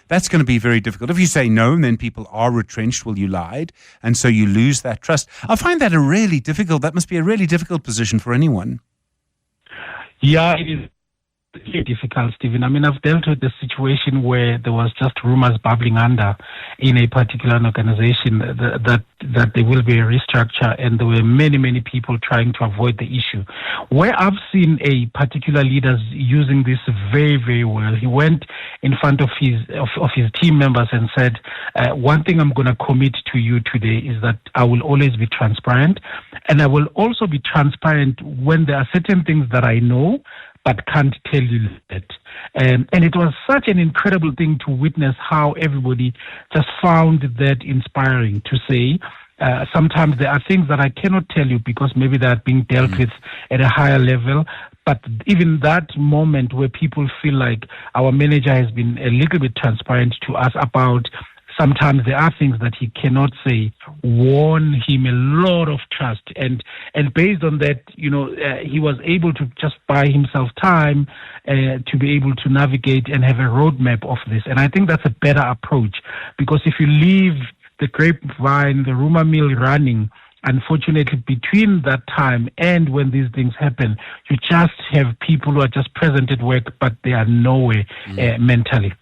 that's going to be very difficult. If you say no, and then people are retrenched, well, you lied, and so you lose that trust. I find that that must be a really difficult position for anyone. Yeah, it is very difficult, Stephen. I've dealt with a situation where there was just rumors bubbling under in a particular organization that there will be a restructure, and there were many people trying to avoid the issue. Where I've seen a particular leader using this very, very well, he went in front of his team members and said, one thing I'm going to commit to you today is that I will always be transparent, and I will also be transparent when there are certain things that I know but can't tell you that. And it was such an incredible thing to witness how everybody just found that inspiring to say, sometimes there are things that I cannot tell you because maybe they are being dealt with at a higher level. But even that moment where people feel like our manager has been a little bit transparent to us about sometimes there are things that he cannot say, won him a lot of trust. And based on that, he was able to just buy himself time to be able to navigate and have a roadmap of this. And I think that's a better approach, because if you leave the grapevine, the rumor mill running, unfortunately, between that time and when these things happen, you just have people who are just present at work, but they are nowhere mentally.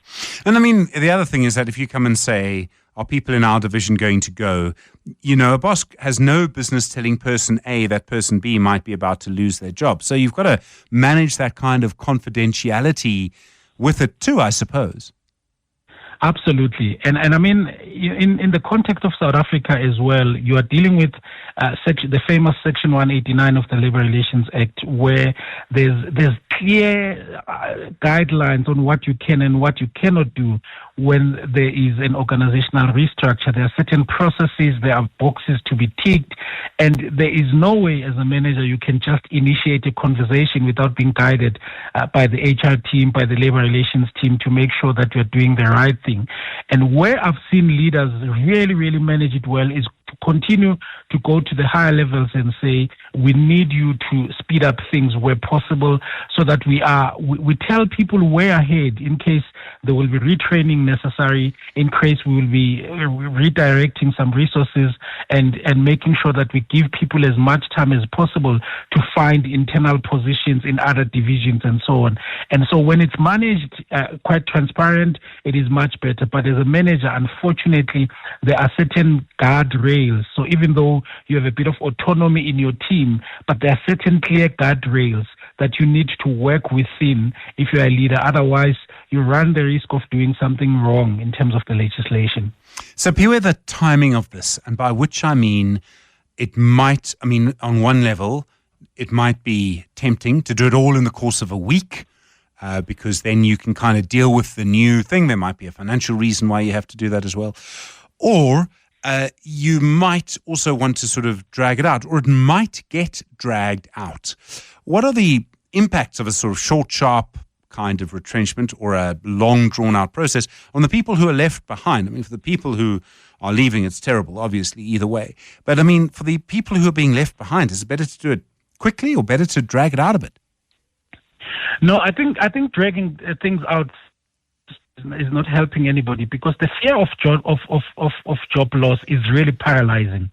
And the other thing is that if you come and say, are people in our division going to go? A boss has no business telling person A that person B might be about to lose their job. So you've got to manage that kind of confidentiality with it too, I suppose. Absolutely. And in the context of South Africa as well, you are dealing with the famous Section 189 of the Labour Relations Act, where there's clear guidelines on what you can and what you cannot do when there is an organizational restructure. There are certain processes, there are boxes to be ticked, and there is no way as a manager you can just initiate a conversation without being guided by the HR team, by the labor relations team, to make sure that you're doing the right thing. And where I've seen leaders really, really manage it well is to continue to go to the higher levels and say, we need you to speed up things where possible, so that we tell people way ahead in case there will be retraining necessary, in case we will be redirecting some resources and making sure that we give people as much time as possible to find internal positions in other divisions and so on. And so when it's managed quite transparent, it is much better. But as a manager, unfortunately, there are certain guardrails. So even though you have a bit of autonomy in your team, but there are certain clear guardrails that you need to work within if you're a leader. Otherwise, you run the risk of doing something wrong in terms of the legislation. So, Simphiwe, the timing of this, and by which I mean, on one level, it might be tempting to do it all in the course of a week, because then you can kind of deal with the new thing. There might be a financial reason why you have to do that as well. Or you might also want to sort of drag it out, or it might get dragged out. What are the impacts of a sort of short, sharp kind of retrenchment or a long, drawn-out process on the people who are left behind? I mean, for the people who are leaving, it's terrible, obviously, either way. But, I mean, for the people who are being left behind, is it better to do it quickly or better to drag it out a bit? No, I think dragging things out is not helping anybody, because the fear of job loss is really paralyzing,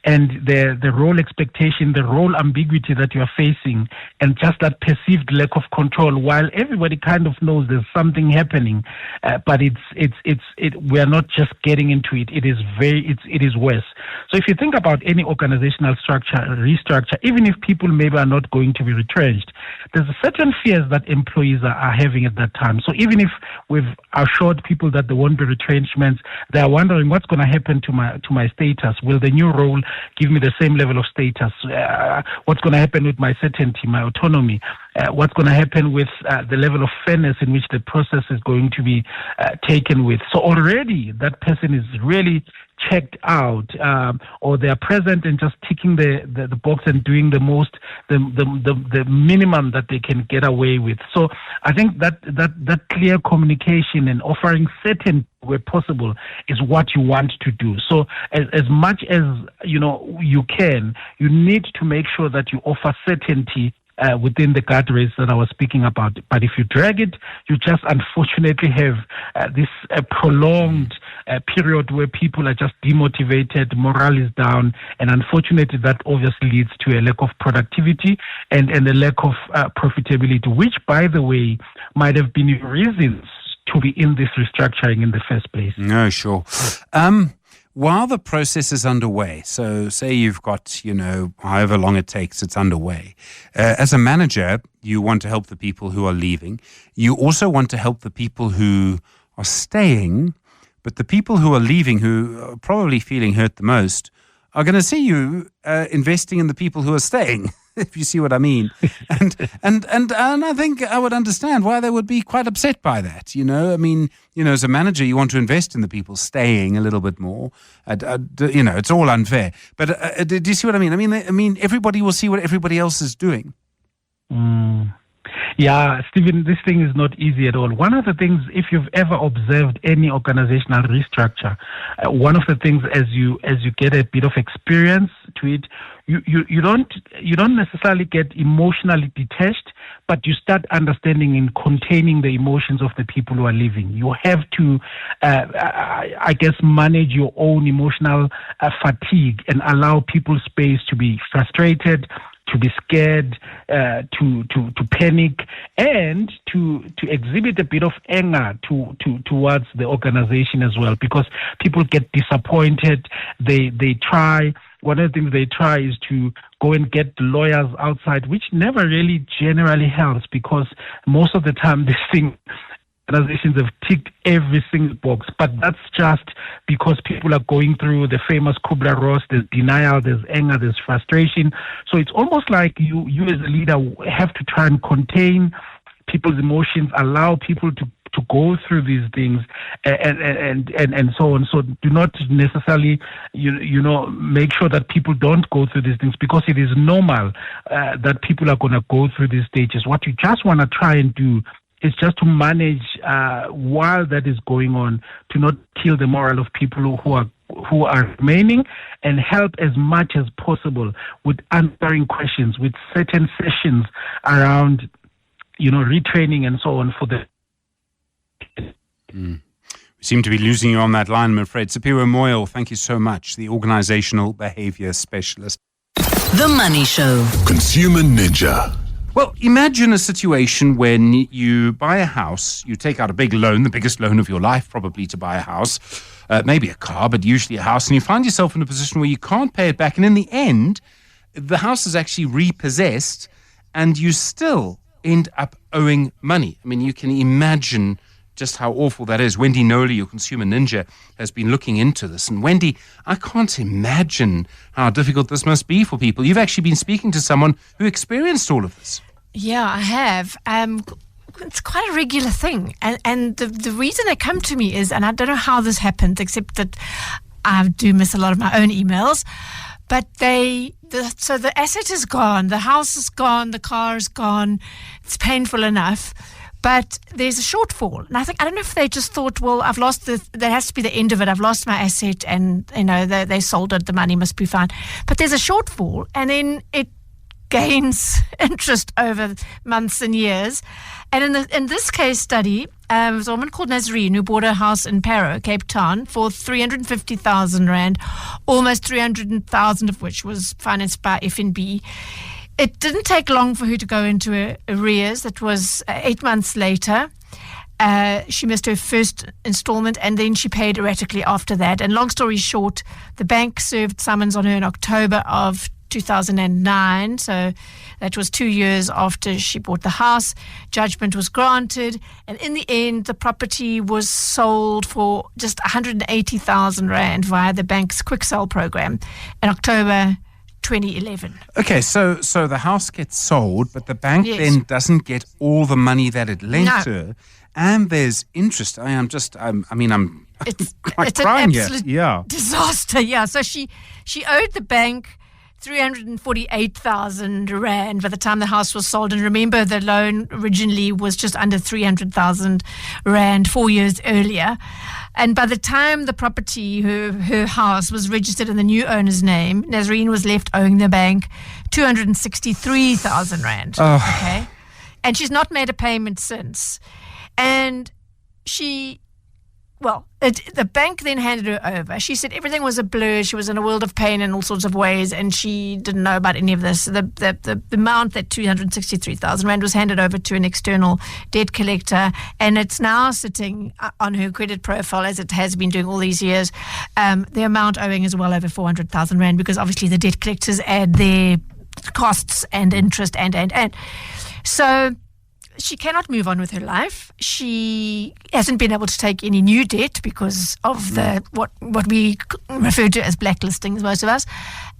and the role expectation, the role ambiguity that you are facing, and just that perceived lack of control. While everybody kind of knows there's something happening, but we are not just getting into it. It is worse. So if you think about any organizational restructure, even if people maybe are not going to be retrenched, there's a certain fears that employees are having at that time. So even if we've assured people that there won't be retrenchments, they are wondering what's going to happen to my status. Will the new role give me the same level of status? What's going to happen with my certainty, my autonomy? What's going to happen with the level of fairness in which the process is going to be taken with? So already that person is really checked out, or they are present and just ticking the box and doing the minimum that they can get away with. So I think that clear communication and offering certainty where possible is what you want to do. So as much as you can, you need to make sure that you offer certainty within the guardrails that I was speaking about. But if you drag it, you just unfortunately have this prolonged period where people are just demotivated, morale is down, and unfortunately that obviously leads to a lack of productivity and a lack of profitability, which, by the way, might have been reasons to be in this restructuring in the first place. No, sure. While the process is underway, so say you've got, however long it takes, it's underway. As a manager, you want to help the people who are leaving. You also want to help the people who are staying, but the people who are leaving, who are probably feeling hurt the most, are going to see you investing in the people who are staying, if you see what I mean. And I think I would understand why they would be quite upset by that. As a manager, you want to invest in the people staying a little bit more. It's all unfair. But do you see what I mean? I mean, everybody will see what everybody else is doing. Yeah, Stephen, this thing is not easy at all. One of the things, if you've ever observed any organizational restructure, one of the things as you get a bit of experience to it, you don't necessarily get emotionally detached, but you start understanding and containing the emotions of the people who are leaving. You have to, manage your own emotional fatigue and allow people space to be frustrated, to be scared, to panic, and to exhibit a bit of anger towards the organization as well, because people get disappointed. They try. One of the things they try is to go and get lawyers outside, which never really generally helps, because most of the time organizations have ticked every single box, but that's just because people are going through the famous Kubler-Ross. There's denial, there's anger, there's frustration. So it's almost like you as a leader have to try and contain people's emotions, allow people to to go through these things and so on. So do not necessarily, make sure that people don't go through these things, because it is normal that people are going to go through these stages. What you just want to try and do is just to manage while that is going on, to not kill the morale of people who are remaining, and help as much as possible with answering questions, with certain sessions around, retraining and so on for the. We seem to be losing you on that line, I'm afraid. Simphiwe Moyo, thank you so much, the organisational behaviour specialist. The Money Show. Consumer Ninja. Well, imagine a situation when you buy a house, you take out a big loan, the biggest loan of your life probably to buy a house, maybe a car, but usually a house, and you find yourself in a position where you can't pay it back, and in the end, the house is actually repossessed, and you still end up owing money. I mean, you can imagine just how awful that is. Wendy Noli, your consumer ninja, has been looking into this. And Wendy, I can't imagine how difficult this must be for people. You've actually been speaking to someone who experienced all of this. Yeah, I have. It's quite a regular thing. And the reason they come to me is, and I don't know how this happened, except that I do miss a lot of my own emails, but so the asset is gone, the house is gone, the car is gone. It's painful enough. But there's a shortfall. And I don't know if they just thought, well, I've lost that has to be the end of it. I've lost my asset, and, they sold it. The money must be fine. But there's a shortfall, and then it gains interest over months and years. And in this case study, there was a woman called Nazreen who bought a house in Parow, Cape Town, for 350,000 Rand, almost 300,000 of which was financed by FNB. It didn't take long for her to go into arrears. It was 8 months later. She missed her first installment, and then she paid erratically after that. And long story short, the bank served summons on her in October of 2009. So that was 2 years after she bought the house. Judgment was granted. And in the end, the property was sold for just 180,000 Rand via the bank's quick sell program in October 2011. Okay, so the house gets sold, but the bank then doesn't get all the money that it lent her, and there's interest. I'm it's crying an absolute disaster. Yeah, so she owed the bank 348,000 Rand by the time the house was sold. And remember, the loan originally was just under 300,000 Rand 4 years earlier. And by the time the property, her house, was registered in the new owner's name, Nazreen was left owing the bank 263,000 Rand. Okay. And she's not made a payment since. And the bank then handed her over. She said everything was a blur. She was in a world of pain in all sorts of ways, and she didn't know about any of this. The amount, that 263,000 Rand, was handed over to an external debt collector, and it's now sitting on her credit profile, as it has been doing all these years. The amount owing is well over 400,000 Rand, because obviously the debt collectors add their costs and interest and. So she cannot move on with her life. She hasn't been able to take any new debt because of what we refer to as blacklistings, most of us.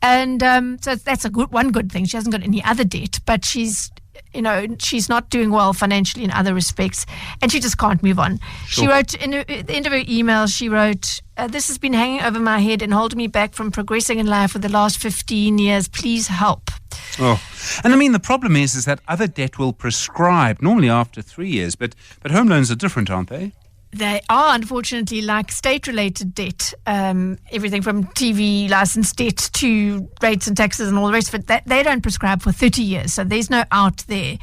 And so that's one good thing. She hasn't got any other debt, but she's not doing well financially in other respects, and she just can't move on. Sure. She wrote, at the end of her email, this has been hanging over my head and holding me back from progressing in life for the last 15 years. Please help. Oh, and I mean, the problem is that other debt will prescribe, normally after 3 years, but home loans are different, aren't they? They are, unfortunately, like state-related debt, everything from TV license debt to rates and taxes and all the rest of it. They don't prescribe for 30 years, so there's no out there.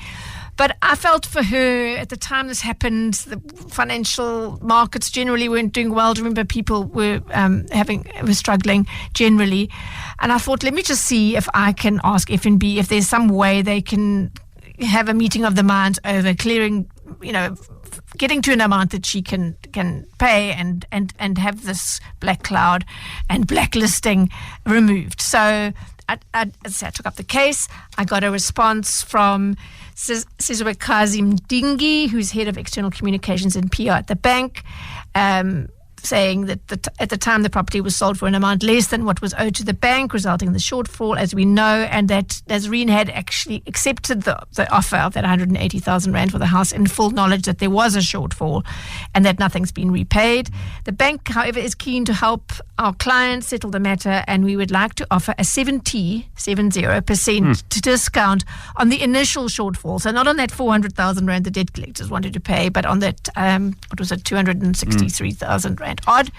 But I felt for her, at the time this happened, the financial markets generally weren't doing well. Remember, people were struggling generally. And I thought, let me just see if I can ask FNB if there's some way they can have a meeting of the minds over clearing, getting to an amount that she can pay and have this black cloud and blacklisting removed. So I took up the case. I got a response from Sizwe Kazim Dingi, who's head of external communications and PR at the bank. saying that at the time the property was sold for an amount less than what was owed to the bank, resulting in the shortfall, as we know, and that Nazreen had actually accepted the offer of that 180,000 rand for the house in full knowledge that there was a shortfall and that nothing's been repaid. The bank, however, is keen to help our clients settle the matter, and we would like to offer a 70% discount on the initial shortfall. So not on that 400,000 rand the debt collectors wanted to pay, but on that, what was it, 263,000 rand odd.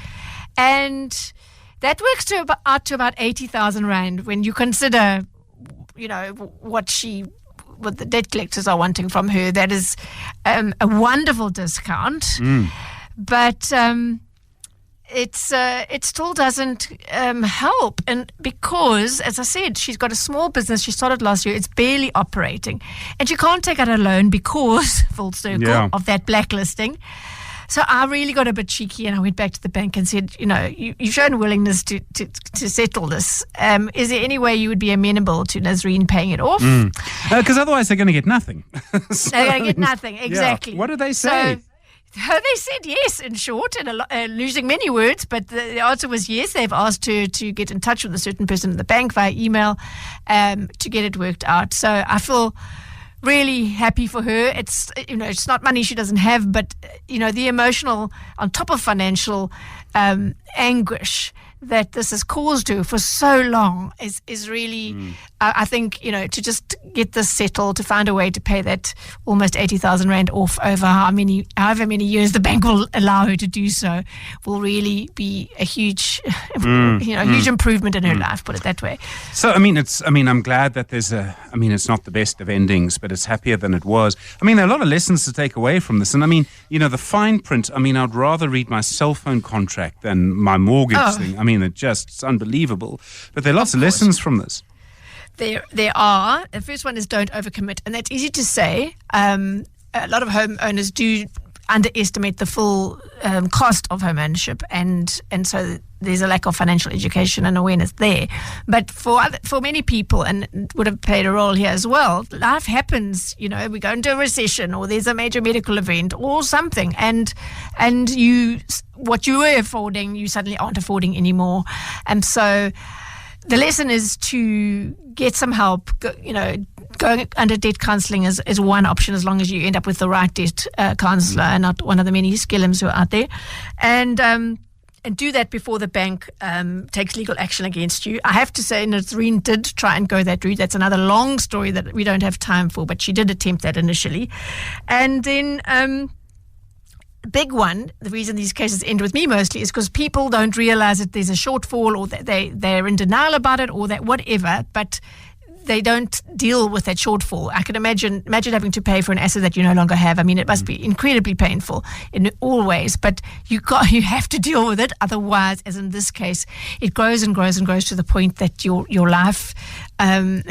And that works out to about 80,000 rand when you consider, what the debt collectors are wanting from her. That is a wonderful discount. But it still doesn't help, and because, as I said, she's got a small business. She started last year. It's barely operating, and she can't take out a loan because full circle of that blacklisting. So I really got a bit cheeky, and I went back to the bank and said, you've shown willingness to settle this. Is there any way you would be amenable to Nazreen paying it off? Because otherwise they're going to get nothing. They're going to get nothing, exactly. Yeah. What did they say? They said yes, in short, and losing many words, but the answer was yes. They've asked her to get in touch with a certain person in the bank via email to get it worked out. So I feel really happy for her. It's not money she doesn't have, but the emotional on top of financial anguish that this has caused her for so long is really, I think, to just get this settled, to find a way to pay that almost 80,000 rand off over however many years the bank will allow her to do so, will really be a huge, huge improvement in her life, put it that way. So, I'm glad that it's not the best of endings, but it's happier than it was. There are a lot of lessons to take away from this. And the fine print, I'd rather read my cell phone contract than my mortgage thing. It's unbelievable. But there are lots of lessons from this. There are. The first one is don't overcommit. And that's easy to say. A lot of homeowners do underestimate the full cost of home ownership. And so there's a lack of financial education and awareness there. But for many people, and it would have played a role here as well, life happens. We go into a recession, or there's a major medical event or something, and what you were affording, you suddenly aren't affording anymore. And so the lesson is to get some help. Going under debt counselling is one option, as long as you end up with the right debt counsellor and not one of the many skillums who are out there. And do that before the bank takes legal action against you. I have to say, Nazreen did try and go that route. That's another long story that we don't have time for, but she did attempt that initially. And then big one, the reason these cases end with me mostly is because people don't realize that there's a shortfall, or that they're in denial about it, or that whatever, but they don't deal with that shortfall. I can imagine having to pay for an asset that you no longer have. It must be incredibly painful in all ways, but you have to deal with it. Otherwise, as in this case, it grows and grows and grows to the point that your life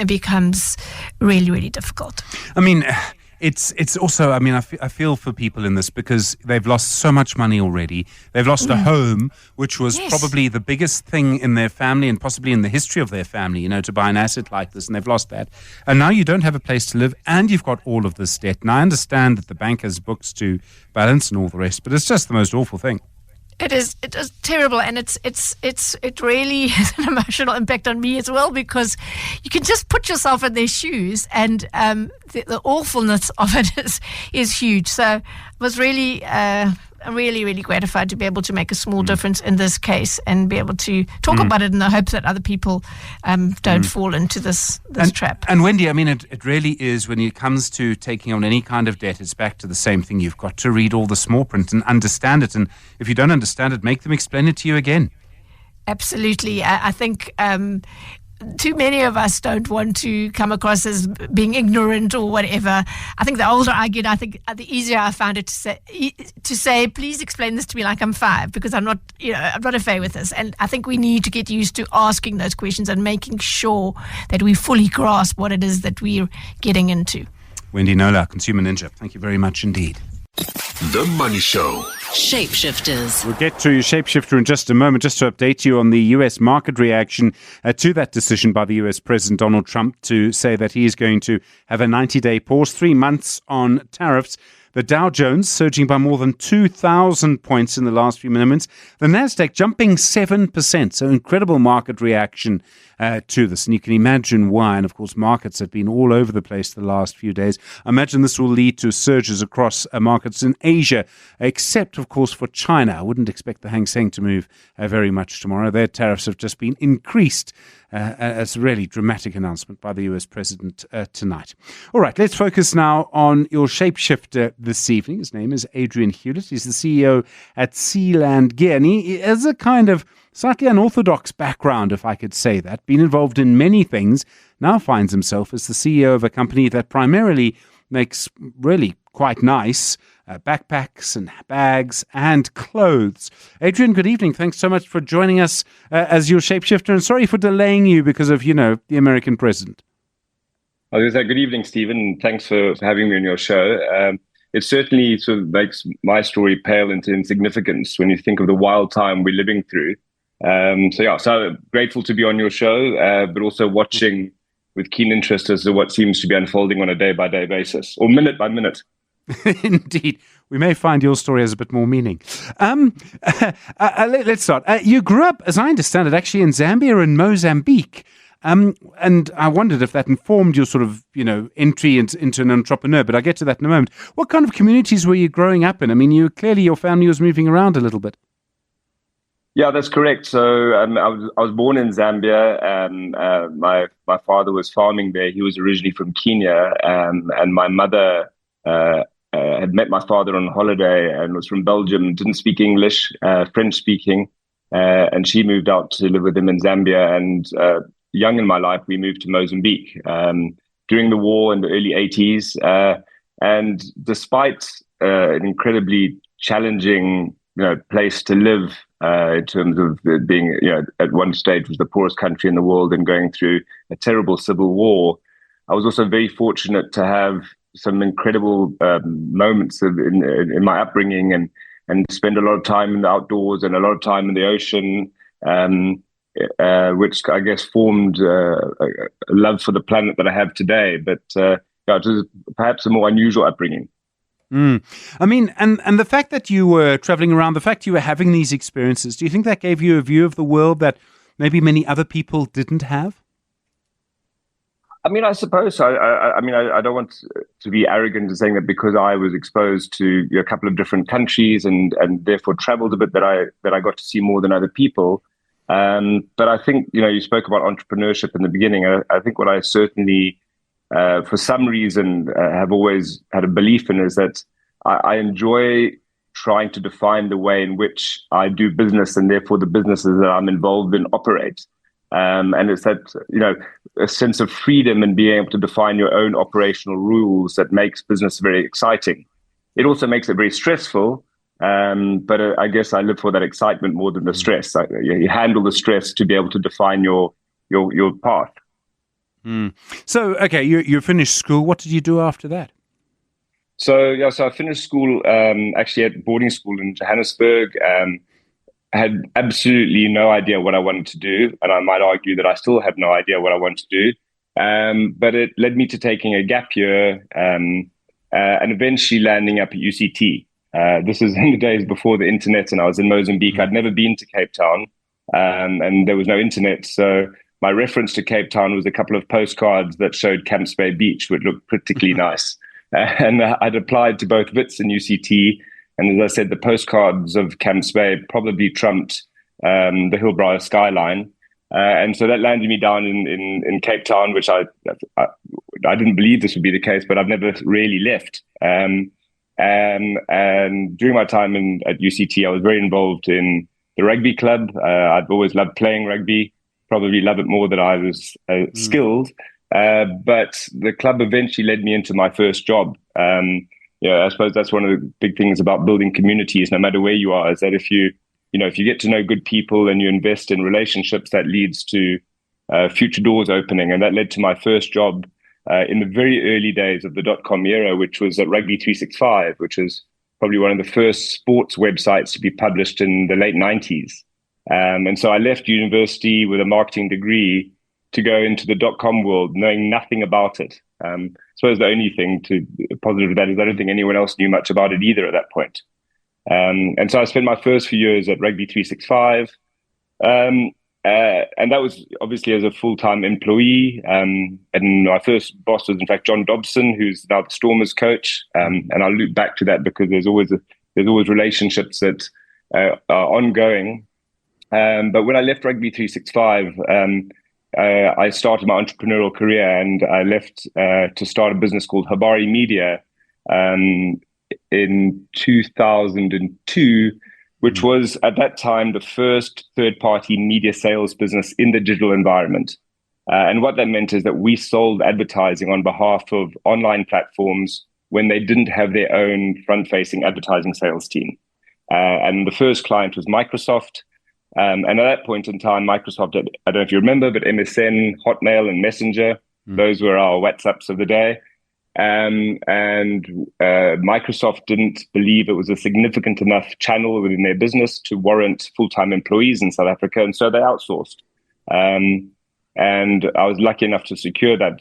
becomes really, really difficult. It's also, I feel for people in this, because they've lost so much money already. They've lost a home, which was probably the biggest thing in their family and possibly in the history of their family, to buy an asset like this, and they've lost that. And now you don't have a place to live, and you've got all of this debt. And I understand that the bank has books to balance and all the rest, but it's just the most awful thing. It is terrible, and it really has an emotional impact on me as well, because you can just put yourself in their shoes, and the awfulness of it is huge. So I was really really, really gratified to be able to make a small difference in this case, and be able to talk about it in the hopes that other people don't fall into this trap. And Wendy, it really is, when it comes to taking on any kind of debt, it's back to the same thing. You've got to read all the small print and understand it. And if you don't understand it, make them explain it to you again. Absolutely. I think too many of us don't want to come across as being ignorant or whatever. I think the older I get, the easier I find it to say, please explain this to me like I'm 5, because I'm not a fay with this. And I think we need to get used to asking those questions and making sure that we fully grasp what it is that we're getting into. Wendy Nola, Consumer Ninja, thank you very much indeed. The Money Show. Shapeshifters. We'll get to Shapeshifter in just a moment, just to update you on the US market reaction to that decision by the US President Donald Trump to say that he is going to have a 90-day pause, 3 months on tariffs. The Dow Jones surging by more than 2,000 points in the last few minutes. The Nasdaq jumping 7%. So incredible market reaction to this. And you can imagine why. And of course, markets have been all over the place the last few days. I imagine this will lead to surges across markets in Asia, except, of course, for China. I wouldn't expect the Hang Seng to move very much tomorrow. Their tariffs have just been increased. As a really dramatic announcement by the US president tonight. All right, let's focus now on your shapeshifter this evening. His name is Adrian Hewlett. He's the CEO at Sealand Gear. And he has a kind of slightly unorthodox background, if I could say that. Been involved in many things. Now finds himself as the CEO of a company that primarily makes really quite nice backpacks and bags and clothes. Adrian, good evening. Thanks so much for joining us as your shapeshifter, and sorry for delaying you because of, the American president. I was going to say good evening, Stephen, and thanks for having me on your show. It certainly sort of makes my story pale into insignificance when you think of the wild time we're living through. So grateful to be on your show, but also watching with keen interest as to what seems to be unfolding on a day-by-day basis, or minute by minute. Indeed. We may find your story has a bit more meaning. Let's start. You grew up, as I understand it, actually in Zambia and Mozambique. And I wondered if that informed your sort of, entry into an entrepreneur, but I'll get to that in a moment. What kind of communities were you growing up in? I mean, your family was moving around a little bit. Yeah, that's correct. So I was born in Zambia. My father was farming there. He was originally from Kenya, and my mother had met my father on holiday and was from Belgium, didn't speak English, French speaking, and she moved out to live with him in Zambia. And young in my life, we moved to Mozambique during the war in the early 80s. And despite an incredibly challenging place to live in terms of being, at one stage was the poorest country in the world and going through a terrible civil war, I was also very fortunate to have some incredible moments in my upbringing and spend a lot of time in the outdoors and a lot of time in the ocean, which I guess formed a love for the planet that I have today. But it was perhaps a more unusual upbringing. I mean, and the fact that you were traveling around, the fact you were having these experiences, do you think that gave you a view of the world that maybe many other people didn't have? I mean, I suppose so. I don't want to be arrogant in saying that because I was exposed to a couple of different countries and therefore traveled a bit that I got to see more than other people. But I think, you spoke about entrepreneurship in the beginning. I think what I certainly, for some reason, have always had a belief in is that I enjoy trying to define the way in which I do business and therefore the businesses that I'm involved in operate. And it's that, a sense of freedom and being able to define your own operational rules that makes business very exciting. It also makes it very stressful, but I guess I live for that excitement more than the stress. You handle the stress to be able to define your path. So, okay, you finished school. What did you do after that? So I finished school actually at boarding school in Johannesburg. I had absolutely no idea what I wanted to do, and I might argue that I still have no idea what I want to do. But it led me to taking a gap year and eventually landing up at UCT. This is in the days before the internet, and I was in Mozambique. I'd never been to Cape Town, and there was no internet. So my reference to Cape Town was a couple of postcards that showed Camps Bay Beach, which looked particularly nice. And I'd applied to both WITS and UCT. And as I said, the postcards of Camps Bay probably trumped the Hillbrow skyline. And so that landed me down in Cape Town, which I didn't believe this would be the case, but I've never really left. And during my time at UCT, I was very involved in the rugby club. I've always loved playing rugby, probably love it more than I was skilled. But the club eventually led me into my first job. I suppose that's one of the big things about building communities, no matter where you are, is that if you get to know good people and you invest in relationships, that leads to future doors opening. And that led to my first job in the very early days of the .com era, which was at Rugby 365, which was probably one of the first sports websites to be published in the late 90s. And so I left university with a marketing degree to go into the .com world, knowing nothing about it. I suppose the only thing positive of that is I don't think anyone else knew much about it either at that point. And so I spent my first few years at Rugby 365. And that was obviously as a full-time employee. And my first boss was, in fact, John Dobson, who's now the Stormers coach. And I'll loop back to that because there's always relationships that are ongoing. But when I left Rugby 365, I started my entrepreneurial career, and I left to start a business called Habari Media in 2002, which was at that time the first third-party media sales business in the digital environment. And what that meant is that we sold advertising on behalf of online platforms when they didn't have their own front-facing advertising sales team. And the first client was Microsoft. And at that point in time, Microsoft, I don't know if you remember, but MSN, Hotmail, and Messenger, those were our WhatsApps of the day. And Microsoft didn't believe it was a significant enough channel within their business to warrant full-time employees in South Africa, and so they outsourced. And I was lucky enough to secure that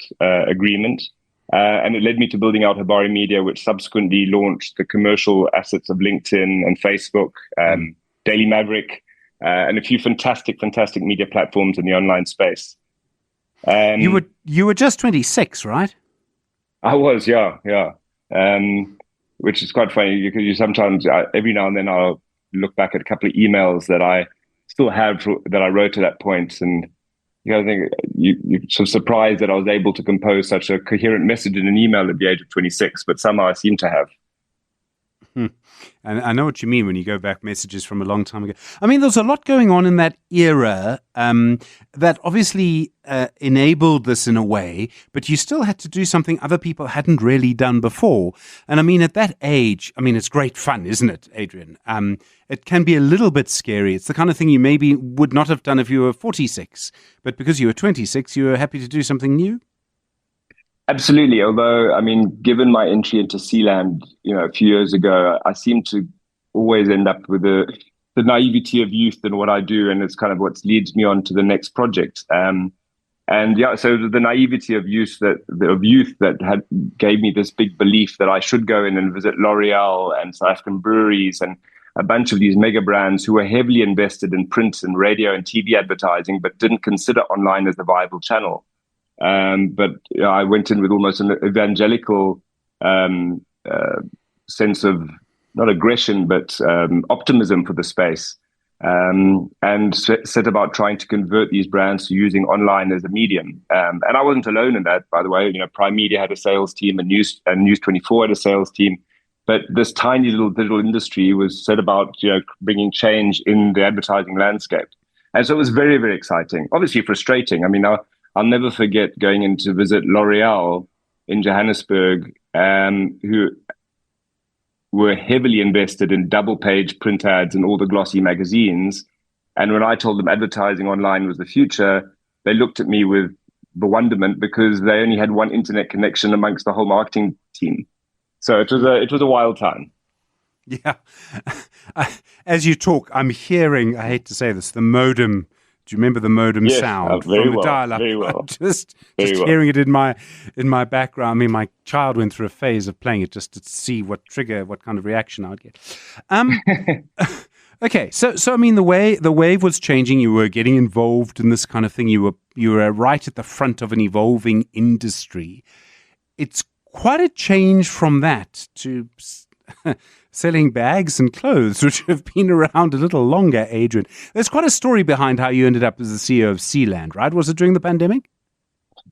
agreement. And it led me to building out Habari Media, which subsequently launched the commercial assets of LinkedIn and Facebook, Daily Maverick, and a few fantastic media platforms in the online space. You were just 26, right? I was, yeah. Which is quite funny because you sometimes, every now and then, I'll look back at a couple of emails that I still have that I wrote at that point, and I think you're sort of surprised that I was able to compose such a coherent message in an email at the age of 26, but somehow I seem to have. And I know what you mean when you go back messages from a long time ago. I mean, there's a lot going on in that era that obviously enabled this in a way, but you still had to do something other people hadn't really done before. And I mean, at that age, I mean, it's great fun, isn't it, Adrian? It can be a little bit scary. It's the kind of thing you maybe would not have done if you were 46, but because you were 26, you were happy to do something new? Absolutely. Although, I mean, given my entry into Sealand, a few years ago, I seem to always end up with the naivety of youth in what I do, and it's kind of what leads me on to the next project. So the naivety of youth that gave me this big belief that I should go in and visit L'Oreal and South African breweries and a bunch of these mega brands who were heavily invested in print and radio and TV advertising, but didn't consider online as a viable channel. But I went in with almost an evangelical sense of not aggression, but optimism for the space, and set about trying to convert these brands to using online as a medium. And I wasn't alone in that, by the way. Prime Media had a sales team, and News 24 had a sales team. But this tiny little digital industry was set about bringing change in the advertising landscape. And so it was very, very exciting. Obviously frustrating. I mean, I'll never forget going in to visit L'Oreal in Johannesburg, who were heavily invested in double-page print ads and all the glossy magazines. And when I told them advertising online was the future, they looked at me with bewilderment because they only had one internet connection amongst the whole marketing team. So it was a wild time. Yeah. As you talk, I'm hearing, I hate to say this, the modem. Do you remember the modem sound from the dial-up? Very well. Just hearing it in my background. I mean, my child went through a phase of playing it just to see what kind of reaction I'd get. Okay, so I mean, the wave was changing. You were getting involved in this kind of thing. You were right at the front of an evolving industry. It's quite a change from that to selling bags and clothes, which have been around a little longer, Adrian. There's quite a story behind how you ended up as the CEO of Sealand, right? Was it during the pandemic?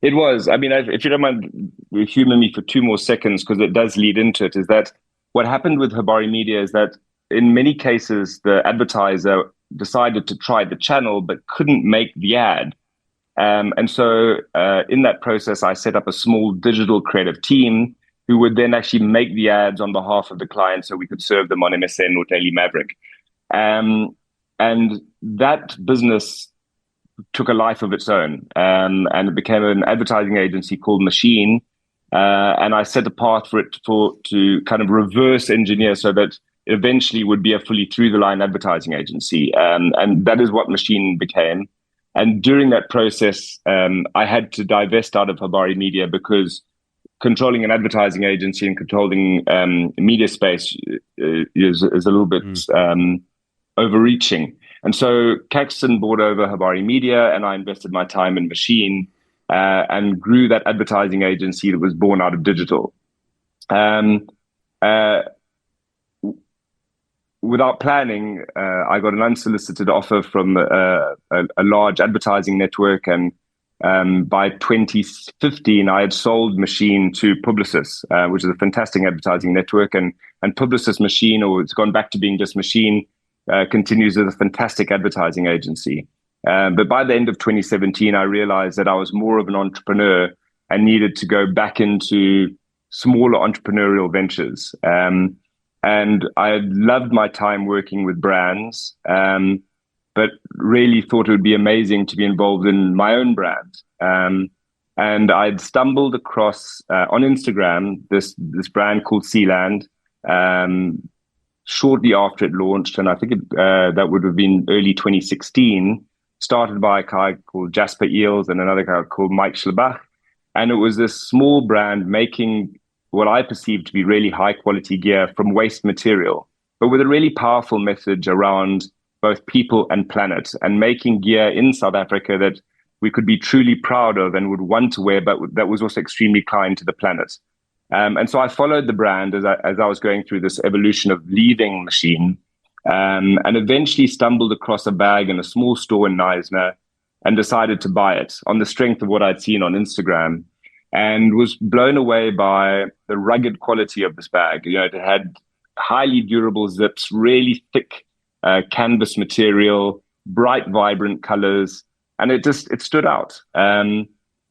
It was. I mean, if you don't mind humor me for 2 more seconds, because it does lead into it, is that what happened with Habari Media is that in many cases, the advertiser decided to try the channel but couldn't make the ad. And so in that process, I set up a small digital creative team who would then actually make the ads on behalf of the client so we could serve them on MSN or Daily Maverick. And that business took a life of its own, and it became an advertising agency called Machine. And I set a path for it to kind of reverse engineer so that it eventually would be a fully through-the-line advertising agency. And that is what Machine became. And during that process, I had to divest out of Habari Media because controlling an advertising agency and controlling media space is a little bit overreaching. And so Caxton bought over Habari Media, and I invested my time in Machine and grew that advertising agency that was born out of digital. Without planning, I got an unsolicited offer from a large advertising network, and by 2015, I had sold Machine to Publicis, which is a fantastic advertising network, and Publicis Machine, or it's gone back to being just Machine, continues as a fantastic advertising agency. But by the end of 2017, I realized that I was more of an entrepreneur and needed to go back into smaller entrepreneurial ventures. And I loved my time working with brands, but really thought it would be amazing to be involved in my own brand. And I'd stumbled across on Instagram this brand called Sealand shortly after it launched, and I think that would have been early 2016. Started by a guy called Jasper Eels and another guy called Mike Schlebach, and it was this small brand making what I perceived to be really high quality gear from waste material, but with a really powerful message around both people and planet, and making gear in South Africa that we could be truly proud of and would want to wear, but that was also extremely kind to the planet. And so I followed the brand as I was going through this evolution of leaving Machine, and eventually stumbled across a bag in a small store in Knysna and decided to buy it on the strength of what I'd seen on Instagram, and was blown away by the rugged quality of this bag. You know, it had highly durable zips, really thick canvas material, bright, vibrant colors, and it stood out.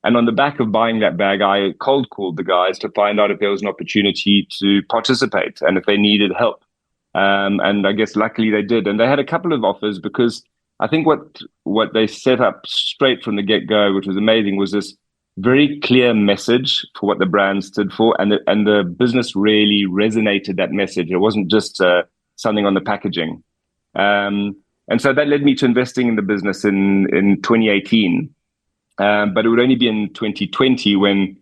And on the back of buying that bag, I cold called the guys to find out if there was an opportunity to participate and if they needed help. And I guess luckily they did. And they had a couple of offers, because I think what they set up straight from the get-go, which was amazing, was this very clear message for what the brand stood for, and the business really resonated that message. It wasn't just something on the packaging. And so that led me to investing in the business in 2018. But it would only be in 2020 when,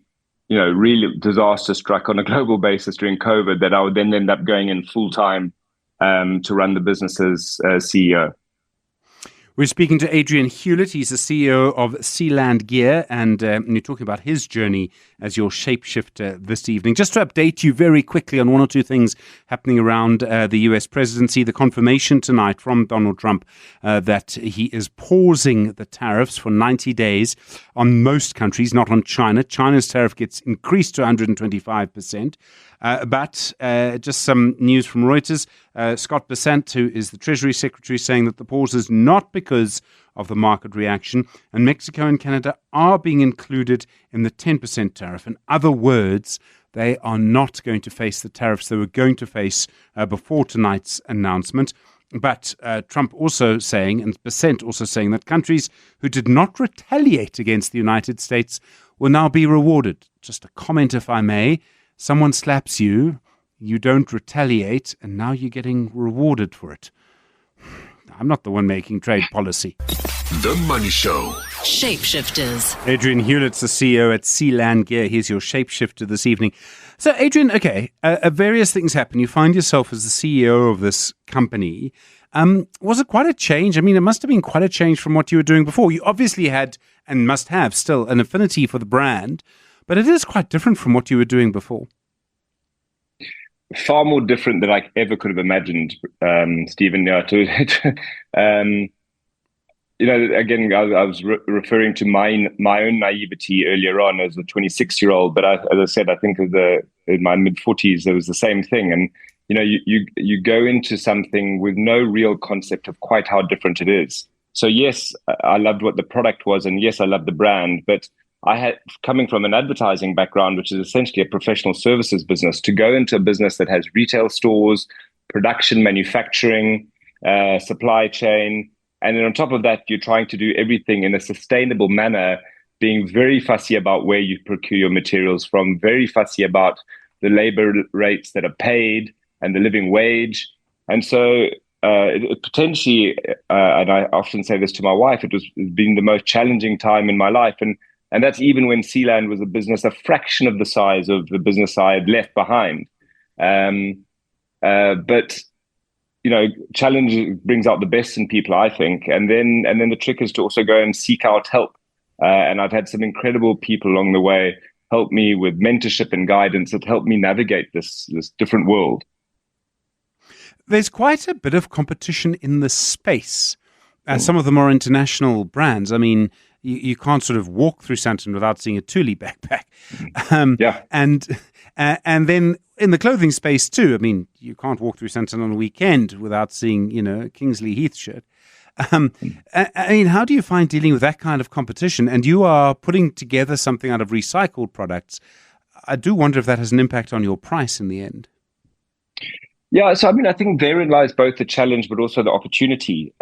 real disaster struck on a global basis during COVID, that I would then end up going in full time to run the business as CEO. We're speaking to Adrian Hewlett. He's the CEO of Sealand Gear, and you're talking about his journey as your shapeshifter this evening. Just to update you very quickly on one or two things happening around the US presidency, the confirmation tonight from Donald Trump that he is pausing the tariffs for 90 days on most countries, not on China. China's tariff gets increased to 125%. But just some news from Reuters. Scott Bessent, who is the Treasury Secretary, saying that the pause is not because of the market reaction, and Mexico and Canada are being included in the 10% tariff. In other words, they are not going to face the tariffs they were going to face before tonight's announcement. But Trump also saying, and Bessent also saying, that countries who did not retaliate against the United States will now be rewarded. Just a comment, if I may. Someone slaps you, you don't retaliate, and now you're getting rewarded for it. I'm not the one making trade policy. The Money Show. Shapeshifters. Adrian Hewlett's the CEO at Sealand Gear. He's your shapeshifter this evening. So, Adrian, okay, various things happen. You find yourself as the CEO of this company. Was it quite a change? I mean, it must have been quite a change from what you were doing before. You obviously had, and must have still, an affinity for the brand, but it is quite different from what you were doing before. Far more different than I ever could have imagined, Stephen. Again, I was referring to my own naivety earlier on as a 26-year-old, but as I said, I think in my mid-40s, there was the same thing. And, you go into something with no real concept of quite how different it is. So yes, I loved what the product was, and yes, I loved the brand, but I had, coming from an advertising background, which is essentially a professional services business, to go into a business that has retail stores, production, manufacturing, supply chain. And then on top of that, you're trying to do everything in a sustainable manner, being very fussy about where you procure your materials from, very fussy about the labor rates that are paid and the living wage. And so it potentially, and I often say this to my wife, it's been the most challenging time in my life. And And that's even when Sealand was a business a fraction of the size of the business I had left behind. But challenge brings out the best in people, I think. And then the trick is to also go and seek out help. And I've had some incredible people along the way help me with mentorship and guidance that helped me navigate this different world. There's quite a bit of competition in the space. Some of the more international brands, I mean, you can't sort of walk through Sandton without seeing a Thule backpack. And then in the clothing space too, I mean, you can't walk through Sandton on a weekend without seeing, a Kingsley Heath shirt. I mean, how do you find dealing with that kind of competition? And you are putting together something out of recycled products. I do wonder if that has an impact on your price in the end. Yeah, so I mean, I think therein lies both the challenge, but also the opportunity.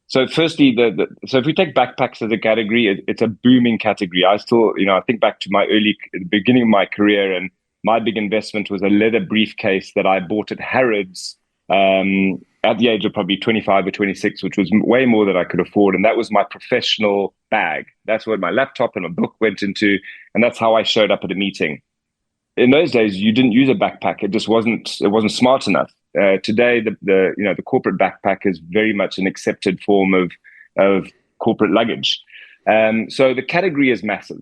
So firstly, so if we take backpacks as a category, it's a booming category. I still, I think back to the beginning of my career, and my big investment was a leather briefcase that I bought at Harrods at the age of probably 25 or 26, which was way more than I could afford. And that was my professional bag. That's what my laptop and my book went into. And that's how I showed up at a meeting. In those days, you didn't use a backpack. It just wasn't smart enough. Today, the corporate backpack is very much an accepted form of corporate luggage. So the category is massive.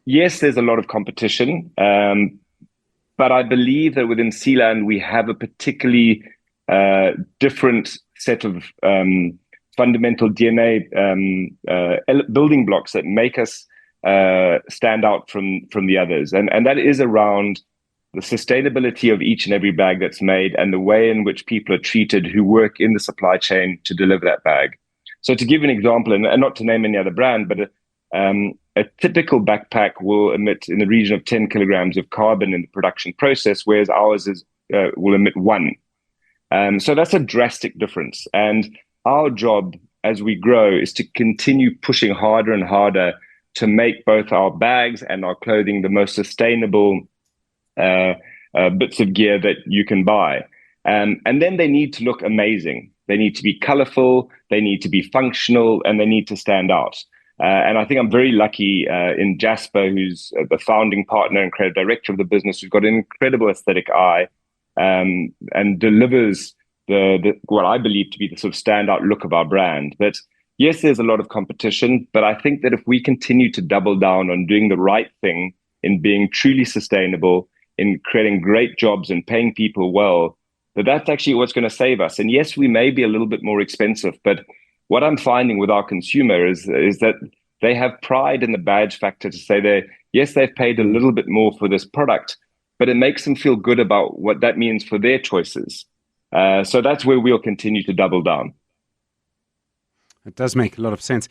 Yes, there's a lot of competition, but I believe that within Sealand we have a particularly different set of fundamental DNA building blocks that make us stand out from the others, and that is around the sustainability of each and every bag that's made and the way in which people are treated who work in the supply chain to deliver that bag. So to give an example, and not to name any other brand, but a typical backpack will emit in the region of 10 kilograms of carbon in the production process, whereas ours will emit 1. So that's a drastic difference. And our job as we grow is to continue pushing harder and harder to make both our bags and our clothing the most sustainable bits of gear that you can buy. And then they need to look amazing. They need to be colorful, they need to be functional, and they need to stand out. And I think I'm very lucky in Jasper, who's the founding partner and creative director of the business, who's got an incredible aesthetic eye and delivers what I believe to be the sort of standout look of our brand. But yes, there's a lot of competition, but I think that if we continue to double down on doing the right thing, in being truly sustainable, in creating great jobs and paying people well, that's actually what's going to save us. And yes, we may be a little bit more expensive, but what I'm finding with our consumer is that they have pride in the badge factor to say they've paid a little bit more for this product, but it makes them feel good about what that means for their choices. So that's where we'll continue to double down. It does make a lot of sense.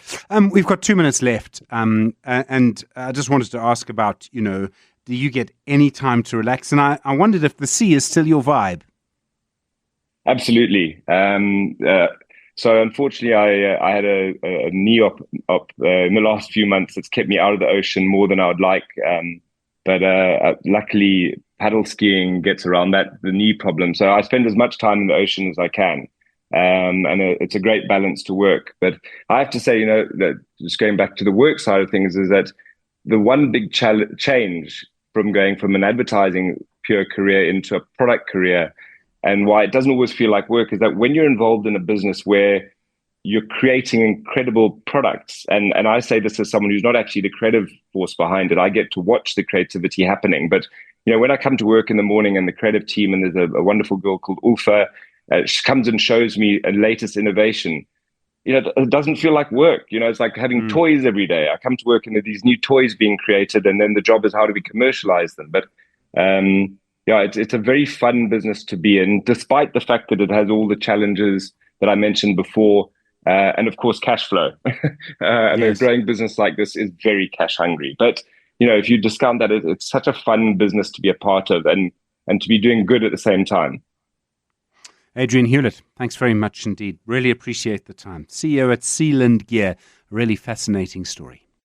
We've got 2 minutes left, and I just wanted to ask about, do you get any time to relax? And I wondered if the sea is still your vibe. Absolutely. So unfortunately, I had a knee op in the last few months that's kept me out of the ocean more than I would like. But luckily, paddle skiing gets around the knee problem. So I spend as much time in the ocean as I can. And it's a great balance to work. But I have to say, that just going back to the work side of things, is that the one big change from going from an advertising pure career into a product career, and why it doesn't always feel like work, is that when you're involved in a business where you're creating incredible products, and I say this as someone who's not actually the creative force behind it, I get to watch the creativity happening. But when I come to work in the morning and the creative team, and there's a wonderful girl called Ulfa, she comes and shows me a latest innovation. It doesn't feel like work. It's like having toys every day. I come to work and there are these new toys being created, and then the job is how do we commercialize them. But it's a very fun business to be in, despite the fact that it has all the challenges that I mentioned before, and of course cash flow. And yes. A growing business like this is very cash hungry. But if you discount that, it's such a fun business to be a part of, and to be doing good at the same time. Adrian Hewlett, thanks very much indeed. Really appreciate the time. CEO at Sealand Gear, really fascinating story.